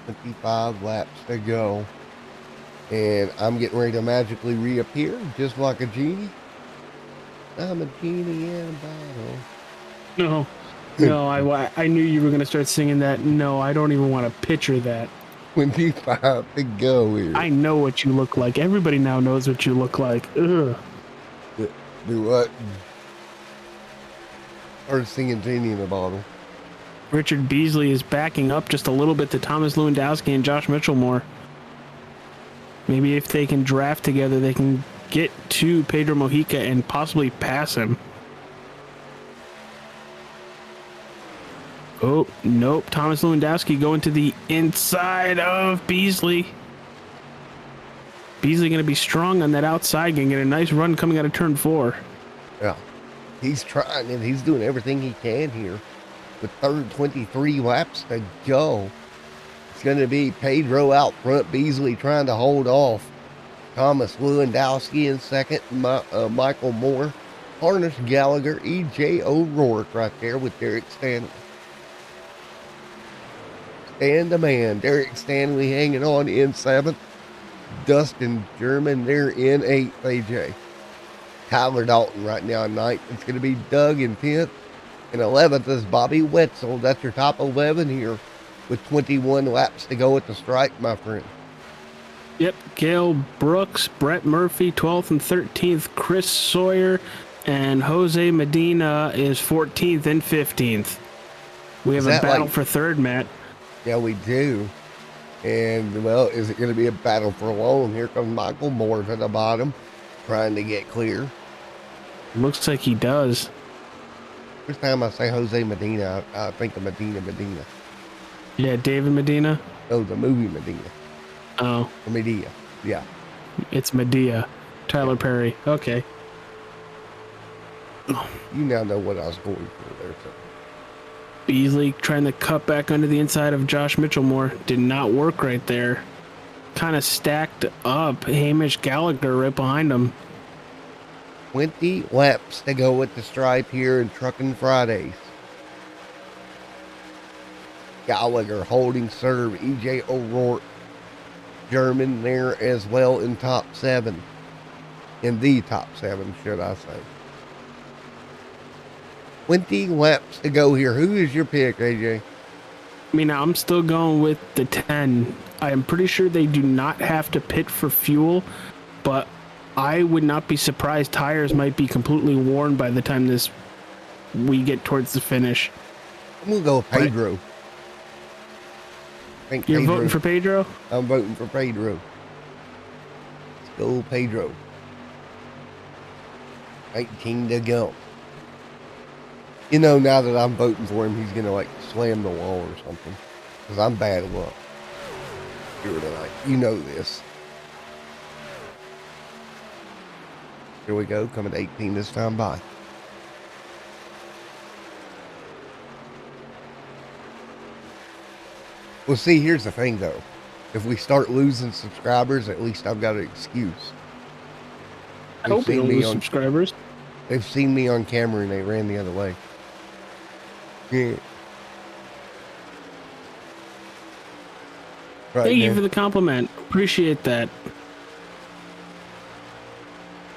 25 laps to go. And I'm getting ready to magically reappear, just like a genie. I'm a genie in a bottle. No, I knew you were going to start singing that. No, I don't even want to picture that. 25 to go here.
I know what you look like. Everybody now knows what you look like. Ugh.
Do what? Or singing genie in a bottle.
Richard Beasley is backing up just a little bit to Thomas Lewandowski and Josh Mitchellmore. Maybe if they can draft together, they can get to Pedro Mojica and possibly pass him. Oh, nope. Thomas Lewandowski going to the inside of Beasley. Beasley going to be strong on that outside. Going to get a nice run coming out of turn 4.
Yeah. He's trying and he's doing everything he can here. With 23 laps to go. It's going to be Pedro out front. Beasley trying to hold off. Thomas Lewandowski in second. Michael Moore. Harness Gallagher. E.J. O'Rourke right there with Derek Stanley. And the man, Derek Stanley hanging on in 7th. Dustin German there in 8th, AJ. Tyler Dalton right now in 9th. It's going to be Doug in 10th. And 11th is Bobby Wetzel. That's your top 11 here with 21 laps to go at the stripe, my friend.
Yep, Gail Brooks, Brett Murphy, 12th and 13th. Chris Sawyer and Jose Medina is 14th and 15th. We have a battle for third, Matt.
Yeah, we do. And, well, is it going to be a battle for long? Here comes Michael Moore to the bottom, trying to get clear.
Looks like he does.
First time I say Jose Medina, I think of Medina.
Yeah, David Medina?
Oh, the movie Medina.
Oh.
Or Medea. Yeah.
It's Medea. Tyler Perry. Okay.
You now know what I was going for there, so.
Beasley trying to cut back under the inside of Josh Mitchellmore. Did not work right there. Kind of stacked up. Hamish Gallagher right behind him.
20 laps to go at the stripe here in Truckin' Fridays. Gallagher holding serve. E.J. O'Rourke. German there as well in top 7. In the top 7, should I say. 20 laps to go here. Who is your pick, AJ?
I mean, I'm still going with the 10. I am pretty sure they do not have to pit for fuel, but I would not be surprised tires might be completely worn by the time we get towards the finish.
I'm going to go with Pedro.
You're voting for Pedro?
I'm voting for Pedro. Let's go, Pedro. 19 to go. Now that I'm voting for him, he's going to, slam the wall or something. Because I'm bad luck here tonight. You know this. Here we go. Coming to 18 this time by. Well, see, here's the thing, though. If we start losing subscribers, at least I've got an excuse.
I hope we don't lose subscribers.
They've seen me on camera and they ran the other way. Yeah. Right,
Thank you for the compliment. Appreciate that.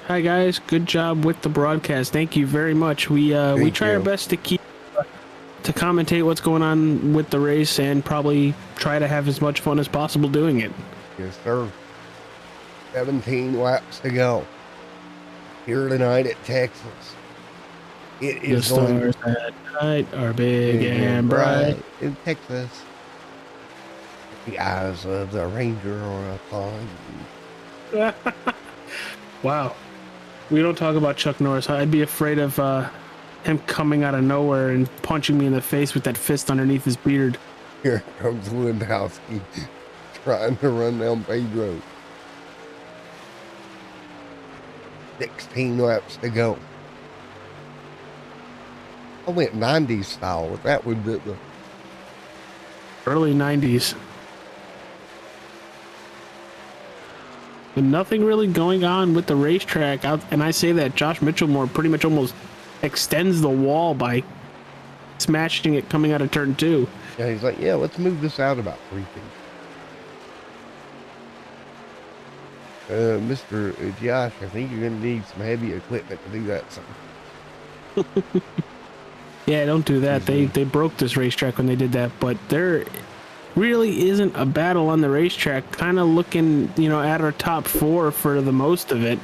Hi guys, good job with the broadcast. Thank you very much. We try our best to commentate what's going on with the race and probably try to have as much fun as possible doing it.
Yes, sir. 17 laps to go here tonight at Texas. It
The
is going
stars at night are big and bright.
in Texas. The eyes of the ranger are upon you.
Wow. We don't talk about Chuck Norris. I'd be afraid of him coming out of nowhere and punching me in the face with that fist underneath his beard.
Here comes Lewandowski trying to run down Pedro. 16 laps to go. I went 90s style with that one, didn't I?
Early 90s. But nothing really going on with the racetrack. And I say that Josh Mitchellmore pretty much almost extends the wall by smashing it coming out of turn 2.
Yeah, he's like, yeah, let's move this out about 3 feet. Mr. Josh, I think you're going to need some heavy equipment to do that, son.
Yeah, don't do that. They broke this racetrack when they did that, but there really isn't a battle on the racetrack. Kind of looking, at our top 4 for the most of it.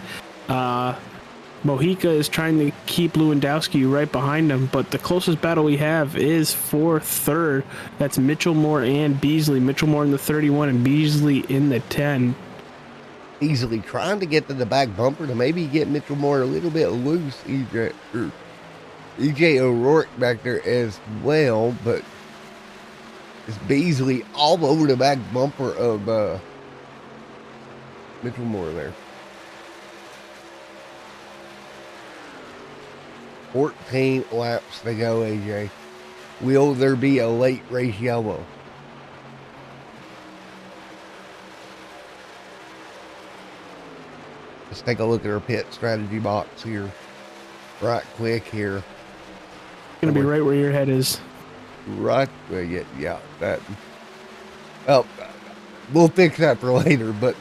Mojica is trying to keep Lewandowski right behind him, but the closest battle we have is for third. That's Mitchellmore and Beasley. Mitchellmore in the 31 and Beasley in the 10.
Easily trying to get to the back bumper to maybe get Mitchellmore a little bit loose. EJ O'Rourke back there as well, but it's Beasley all over the back bumper of Mitchellmore there. 14 laps to go, AJ. Will there be a late race yellow? Let's take a look at our pit strategy box here. Right quick here.
Gonna be right where your head is.
Right, well, yeah, that. Oh, we'll fix that for later, but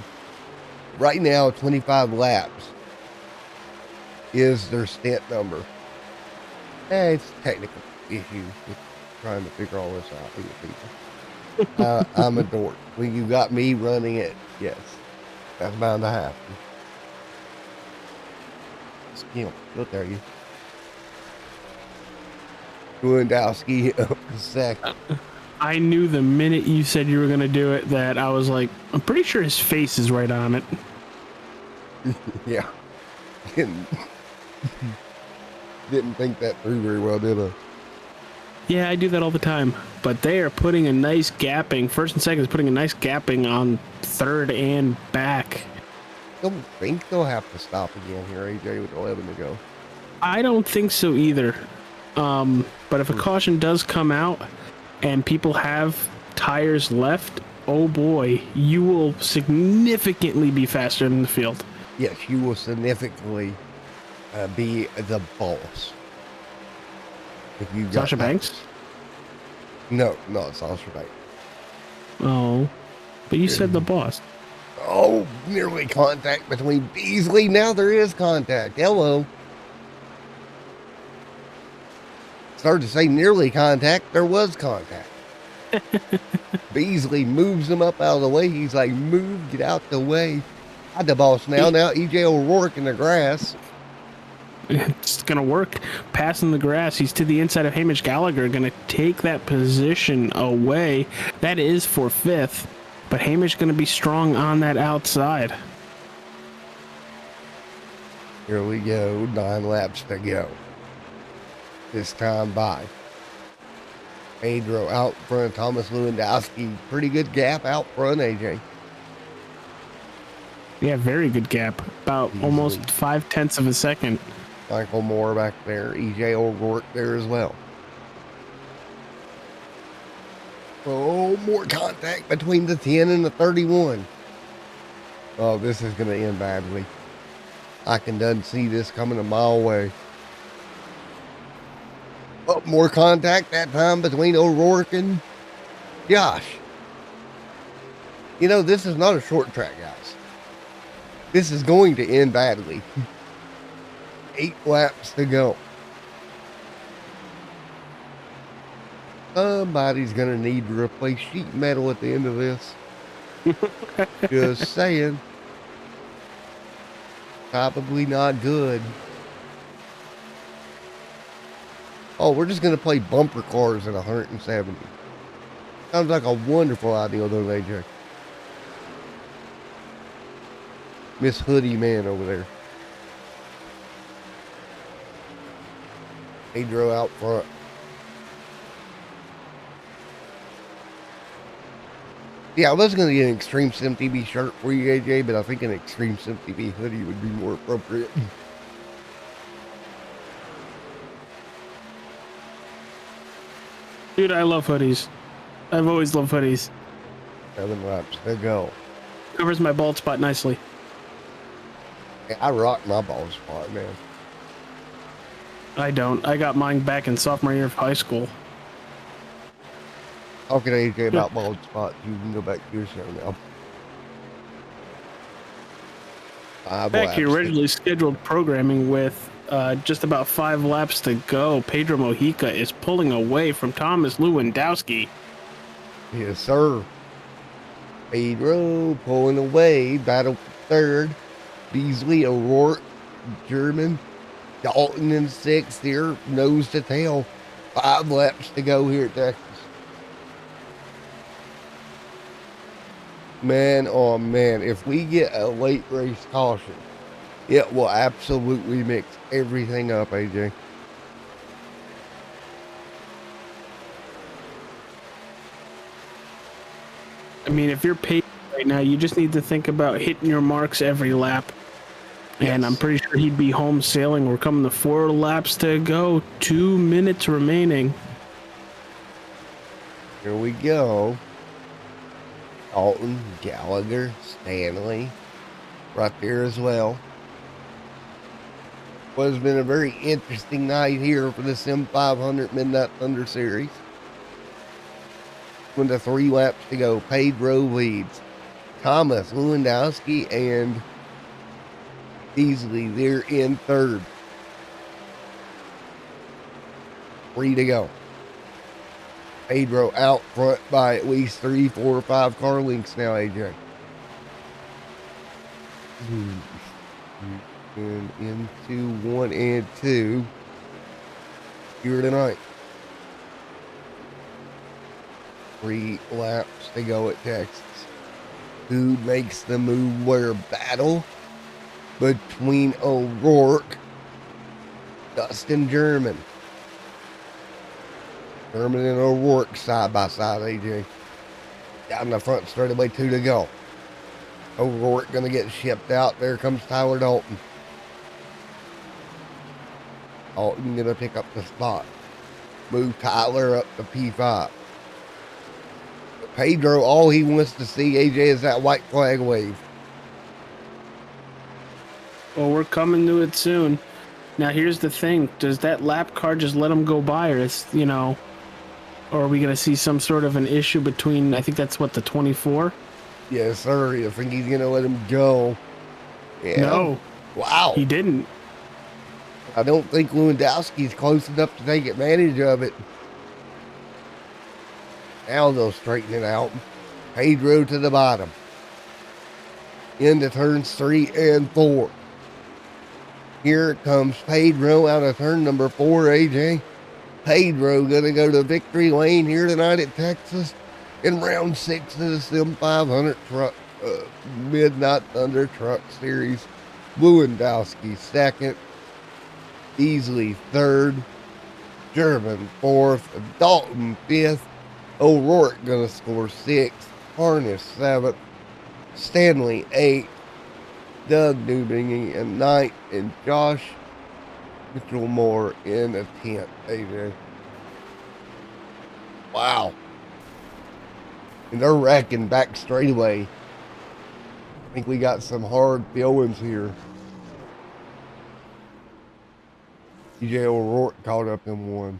right now, 25 laps is their stint number. It's a technical issue with trying to figure all this out with people. I'm a dork. When you got me running it, yes, that's bound to happen. Skill, look there, you. Lewandowski up to second.
I knew the minute you said you were going to do it that I was like, I'm pretty sure his face is right on it.
Yeah. Didn't think that through very well, did I?
Yeah, I do that all the time. But they are putting a nice gapping. First and second is putting a nice gapping on third and back.
Don't think they'll have to stop again here, AJ, with 11 to go.
I don't think so either. But if a caution does come out and people have tires left, oh boy, you will significantly be faster in the field.
Yes, you will significantly be the boss. If you got
Sasha Banks?
No, not Sasha Banks.
Oh, but you said the boss.
Oh, nearly contact between Beasley. Now there is contact. Hello. Started to say nearly contact. There was contact. Beasley moves him up out of the way. He's like, move, get out the way. I'm the boss now. Now EJ O'Rourke in the grass.
It's going to work. Passing the grass. He's to the inside of Hamish Gallagher. Going to take that position away. That is for fifth. But Hamish going to be strong on that outside.
Here we go. 9 laps to go. This time by Pedro out front of Thomas Lewandowski. Pretty good gap out front, AJ.
Yeah, very good gap. About
Easily.
almost 0.5 of a second.
Michael Moore back there. EJ O'Rourke there as well. Oh, more contact between the 10 and the 31. Oh, this is going to end badly. I can done see this coming a mile away. Oh, more contact that time between O'Rourke and Josh. You know, this is not a short track, guys. This is going to end badly. 8 laps to go. Somebody's going to need to replace sheet metal at the end of this. Just saying. Probably not good. Oh, we're just going to play bumper cars at 170. Sounds like a wonderful idea, though, AJ. Miss Hoodie Man over there. Pedro out front. Yeah, I was going to get an Extreme Sim TV shirt for you, AJ, but I think an Extreme Sim TV hoodie would be more appropriate.
Dude, I love hoodies. I've always loved hoodies.
7 laps to go.
Covers my bald spot nicely.
Yeah, I rock my bald spot, man.
I don't. I got mine back in sophomore year of high school.
Talking to AJ about bald spots, you can go back to your show now. 5
Back
laps.
to originally scheduled programming with just about 5 laps to go. Pedro Mojica is pulling away from Thomas Lewandowski.
Yes, sir. Pedro pulling away. Battle for third. Beasley, O'Rourke, German. Dalton in 6th here. Nose to tail. 5 laps to go here at Texas. Man, oh man, if we get a late race caution, it will absolutely mix everything up, AJ.
I mean, if you're paid right now, you just need to think about hitting your marks every lap. And
Yes.
I'm pretty sure he'd be home sailing. We're coming to 4 laps to go. 2 minutes remaining.
Here we go. Dalton, Gallagher, Stanley, right there as well. Well, it's been a very interesting night here for the Sim 500 Midnight Thunder Series. With the 3 laps to go, Pedro leads. Thomas, Lewandowski, and Beasley, they're in third. 3 to go. Pedro out front by at least 3, 4, or 5 car lengths now, AJ. And into 1 and 2 here tonight. 3 laps to go at Texas. Who makes the move where? Battle between O'Rourke, Dustin German. German and O'Rourke side by side, AJ. Down the front straightaway, 2 to go. O'Rourke going to get shipped out. There comes Tyler Dalton. Dalton going to pick up the spot. Move Tyler up to P5. Pedro, all he wants to see, AJ, is that white flag wave.
Well, we're coming to it soon. Now, here's the thing. Does that lap car just let him go by? Or it's, or are we going to see some sort of an issue between, I think that's what, the 24?
Yes, sir. I think he's going to let him go. Yeah.
No.
Wow.
He didn't.
I don't think Lewandowski's close enough to take advantage of it. Now they'll straighten it out. Pedro to the bottom. Into turns 3 and 4. Here comes Pedro out of turn number 4, AJ. Pedro going to go to victory lane here tonight at Texas in round 6 of the Sim 500 truck, Midnight Thunder Truck Series. Lewandowski 2nd. Beasley 3rd. German 4th. Dalton 5th. O'Rourke going to score 6th. Harness 7th. Stanley 8th. Doug Newbingy in 9th. And Josh Mitchell Moore in a 10th. AJ. Wow. And they're racking back straightaway. I think we got some hard feelings here. DJ O'Rourke caught up in 1.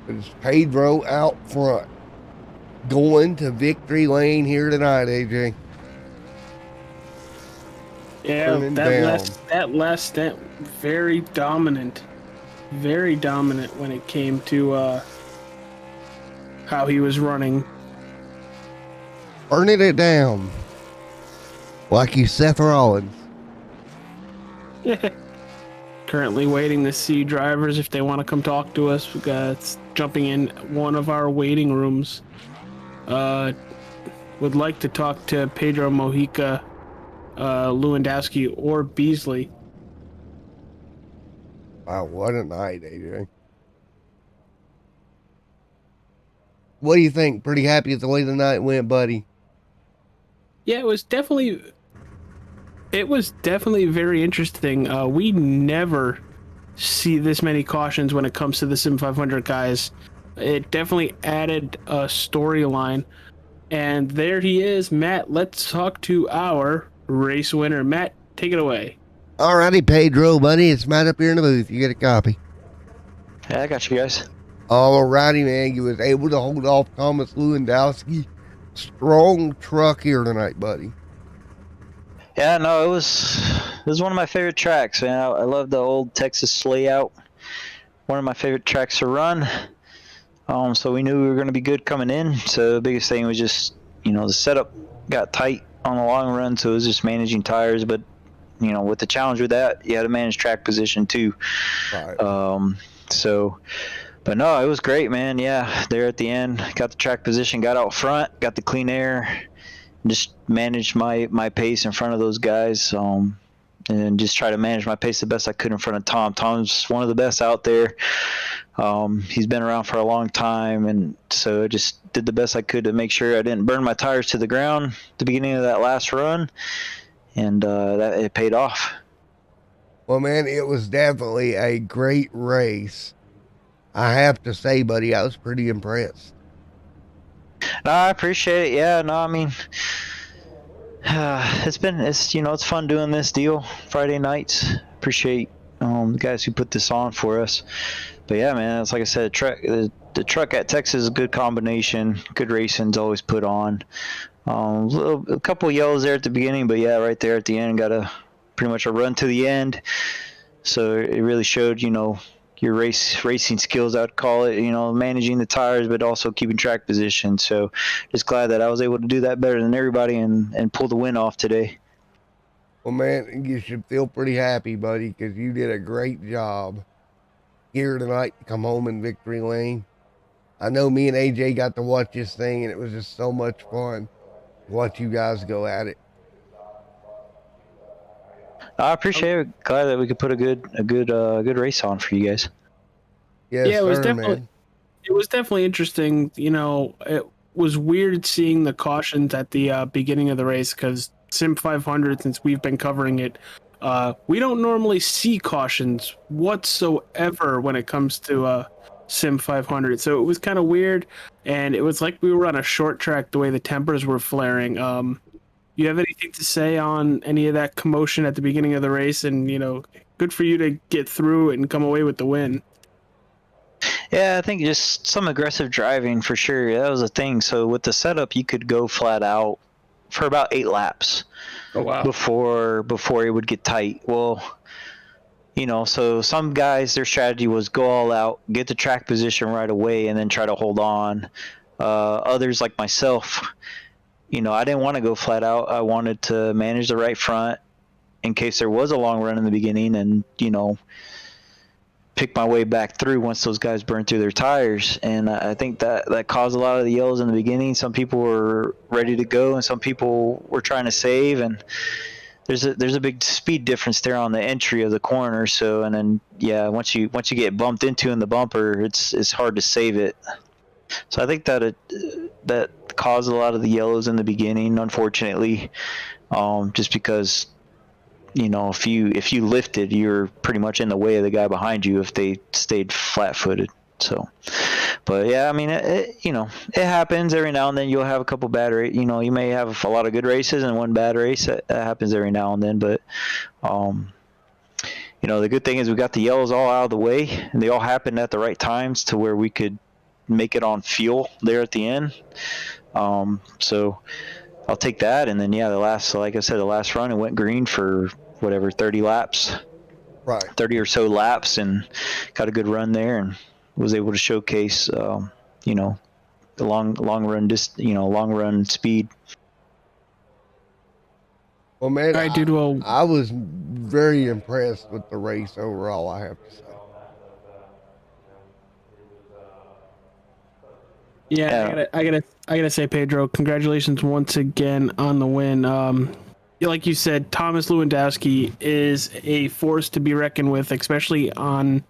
It's Pedro out front. Going to victory lane here tonight, AJ.
Yeah,
Turning
that last stint, very dominant. Very dominant when it came to how he was running.
Burning it down. Like you, Seth Rollins.
currently waiting to see drivers if they want to come talk to us. We got jumping in one of our waiting rooms. Would like to talk to Pedro Mojica, Lewandowski, or Beasley.
Wow, what a night, AJ. What do you think? Pretty happy with the way the night went, buddy?
Yeah, it was definitely very interesting. We never see this many cautions when it comes to the Sim 500 guys. It definitely added a storyline. And there he is, Matt. Let's talk to our race winner. Matt, take it away.
Alrighty, Pedro, buddy. It's Matt up here in the booth. You get a copy.
Yeah, I got you guys.
Alrighty, man. You was able to hold off Thomas Lewandowski. Strong truck here tonight, buddy.
Yeah, no, it was one of my favorite tracks, man. I love the old Texas layout. One of my favorite tracks to run. So we knew we were going to be good coming in. So the biggest thing was just, the setup got tight on the long run, so it was just managing tires. But, with the challenge with that, you had to manage track position too.
Right.
But no, it was great, man. Yeah, there at the end, got the track position, got out front, got the clean air, just managed my pace in front of those guys, and just try to manage my pace the best I could in front of Tom. Tom's one of the best out there. He's been around for a long time, and so I just did the best I could to make sure I didn't burn my tires to the ground at the beginning of that last run, and that it paid off.
Well, man, it was definitely a great race. I have to say, buddy, I was pretty impressed.
No, I appreciate it. Yeah, no, I mean, it's fun doing this deal Friday nights. Appreciate the guys who put this on for us. But yeah, man, it's like I said, the truck at Texas is a good combination. Good racing's always put on. A couple of yellows there at the beginning, but yeah, right there at the end, got pretty much a run to the end. So it really showed, your racing skills, I'd call it, managing the tires, but also keeping track position. So just glad that I was able to do that better than everybody and pull the win off today.
Well, man, you should feel pretty happy, buddy, because you did a great job here tonight to come home in victory lane. I know me and AJ got to watch this thing, and it was just so much fun to watch you guys go at it.
I appreciate it. Glad that we could put a good race on for you guys.
Yes,
yeah,
man.
It was definitely interesting. It was weird seeing the cautions at the beginning of the race because Sim 500, since we've been covering it, we don't normally see cautions whatsoever when it comes to Sim 500. So it was kind of weird, and it was like we were on a short track the way the tempers were flaring. You have anything to say on any of that commotion at the beginning of the race? And, good for you to get through it and come away with the win.
Yeah, I think just some aggressive driving for sure. That was a thing. So with the setup, you could go flat out for about 8 laps.
Oh, wow.
Before it would get tight. Well, so some guys, their strategy was go all out, get the track position right away, and then try to hold on. Others like myself, I didn't want to go flat out. I wanted to manage the right front in case there was a long run in the beginning and, pick my way back through once those guys burned through their tires. And I think that caused a lot of the yellows in the beginning. Some people were ready to go and some people were trying to save. And there's a big speed difference there on the entry of the corner. So, and then, yeah, once you get bumped into in the bumper, it's hard to save it. So I think that that caused a lot of the yellows in the beginning, unfortunately, just because, if you lifted, you're pretty much in the way of the guy behind you if they stayed flat-footed. So, but yeah, I mean, it happens every now and then. You'll have a couple bad races. You may have a lot of good races and one bad race. That happens every now and then. But, the good thing is we got the yellows all out of the way, and they all happened at the right times to where we could make it on fuel there at the end. So I'll take that. And then, yeah, like I said, the last run, it went green for 30 laps,
right?
30 or so laps, and got a good run there and was able to showcase, the long run speed.
Well, man,
All right, dude. Well,
I was very impressed with the race overall, I have to say.
yeah, I gotta say, Pedro, congratulations once again on the win. Like you said, Thomas Lewandowski is a force to be reckoned with, especially on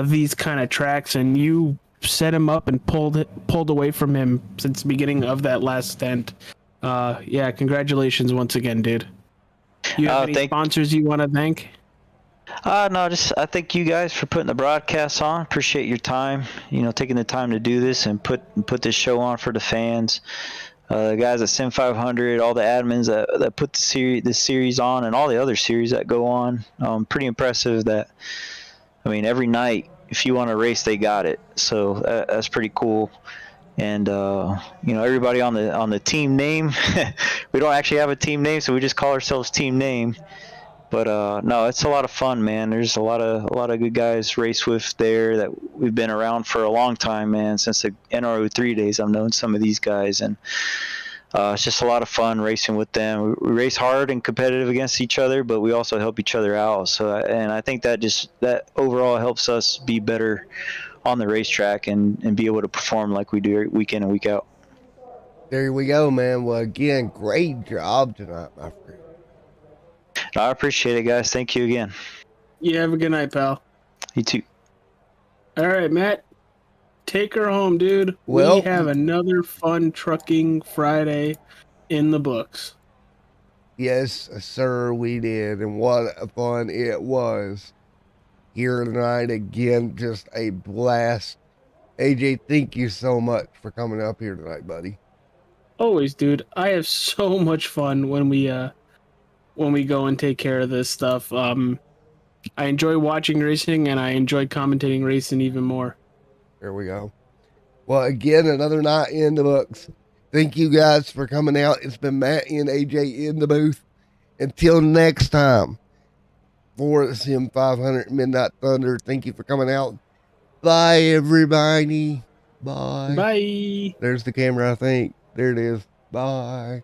these kind of tracks. And you set him up and pulled away from him since the beginning of that last stint. Yeah, congratulations once again, dude. You have any sponsors you want to thank?
No, just I thank you guys for putting the broadcast on. Appreciate your time, taking the time to do this and put this show on for the fans. The guys at Sim 500, all the admins that put this series on, and all the other series that go on. Pretty impressive. Every night, if you want to race, they got it. So that's pretty cool. And everybody on the team name. We don't actually have a team name, so we just call ourselves Team Name. But no, it's a lot of fun, man. There's a lot of good guys race with there that we've been around for a long time, man. Since the NRO3 days, I've known some of these guys, and it's just a lot of fun racing with them. We race hard and competitive against each other, but we also help each other out. So, and I think that overall helps us be better on the racetrack and be able to perform like we do week in and week out.
There we go, man. Well, again, great job tonight, my friend.
I appreciate it, guys. Thank you again.
Yeah, have a good night, pal.
You too.
All right, Matt. Take her home, dude.
Well,
we have another fun trucking Friday in the books.
Yes, sir, we did. And what a fun it was here tonight. Again, just a blast. AJ, thank you so much for coming up here tonight, buddy.
Always, dude. I have so much fun when we go and take care of this stuff. I enjoy watching racing, and I enjoy commentating racing even more.
There we go. Well, again, another night in the books. Thank you guys for coming out. It's been Matt and AJ in the booth. Until next time, for the Sim 500 Midnight Thunder, thank you for coming out. Bye, everybody. Bye.
Bye.
There's the camera, I think. There it is. Bye.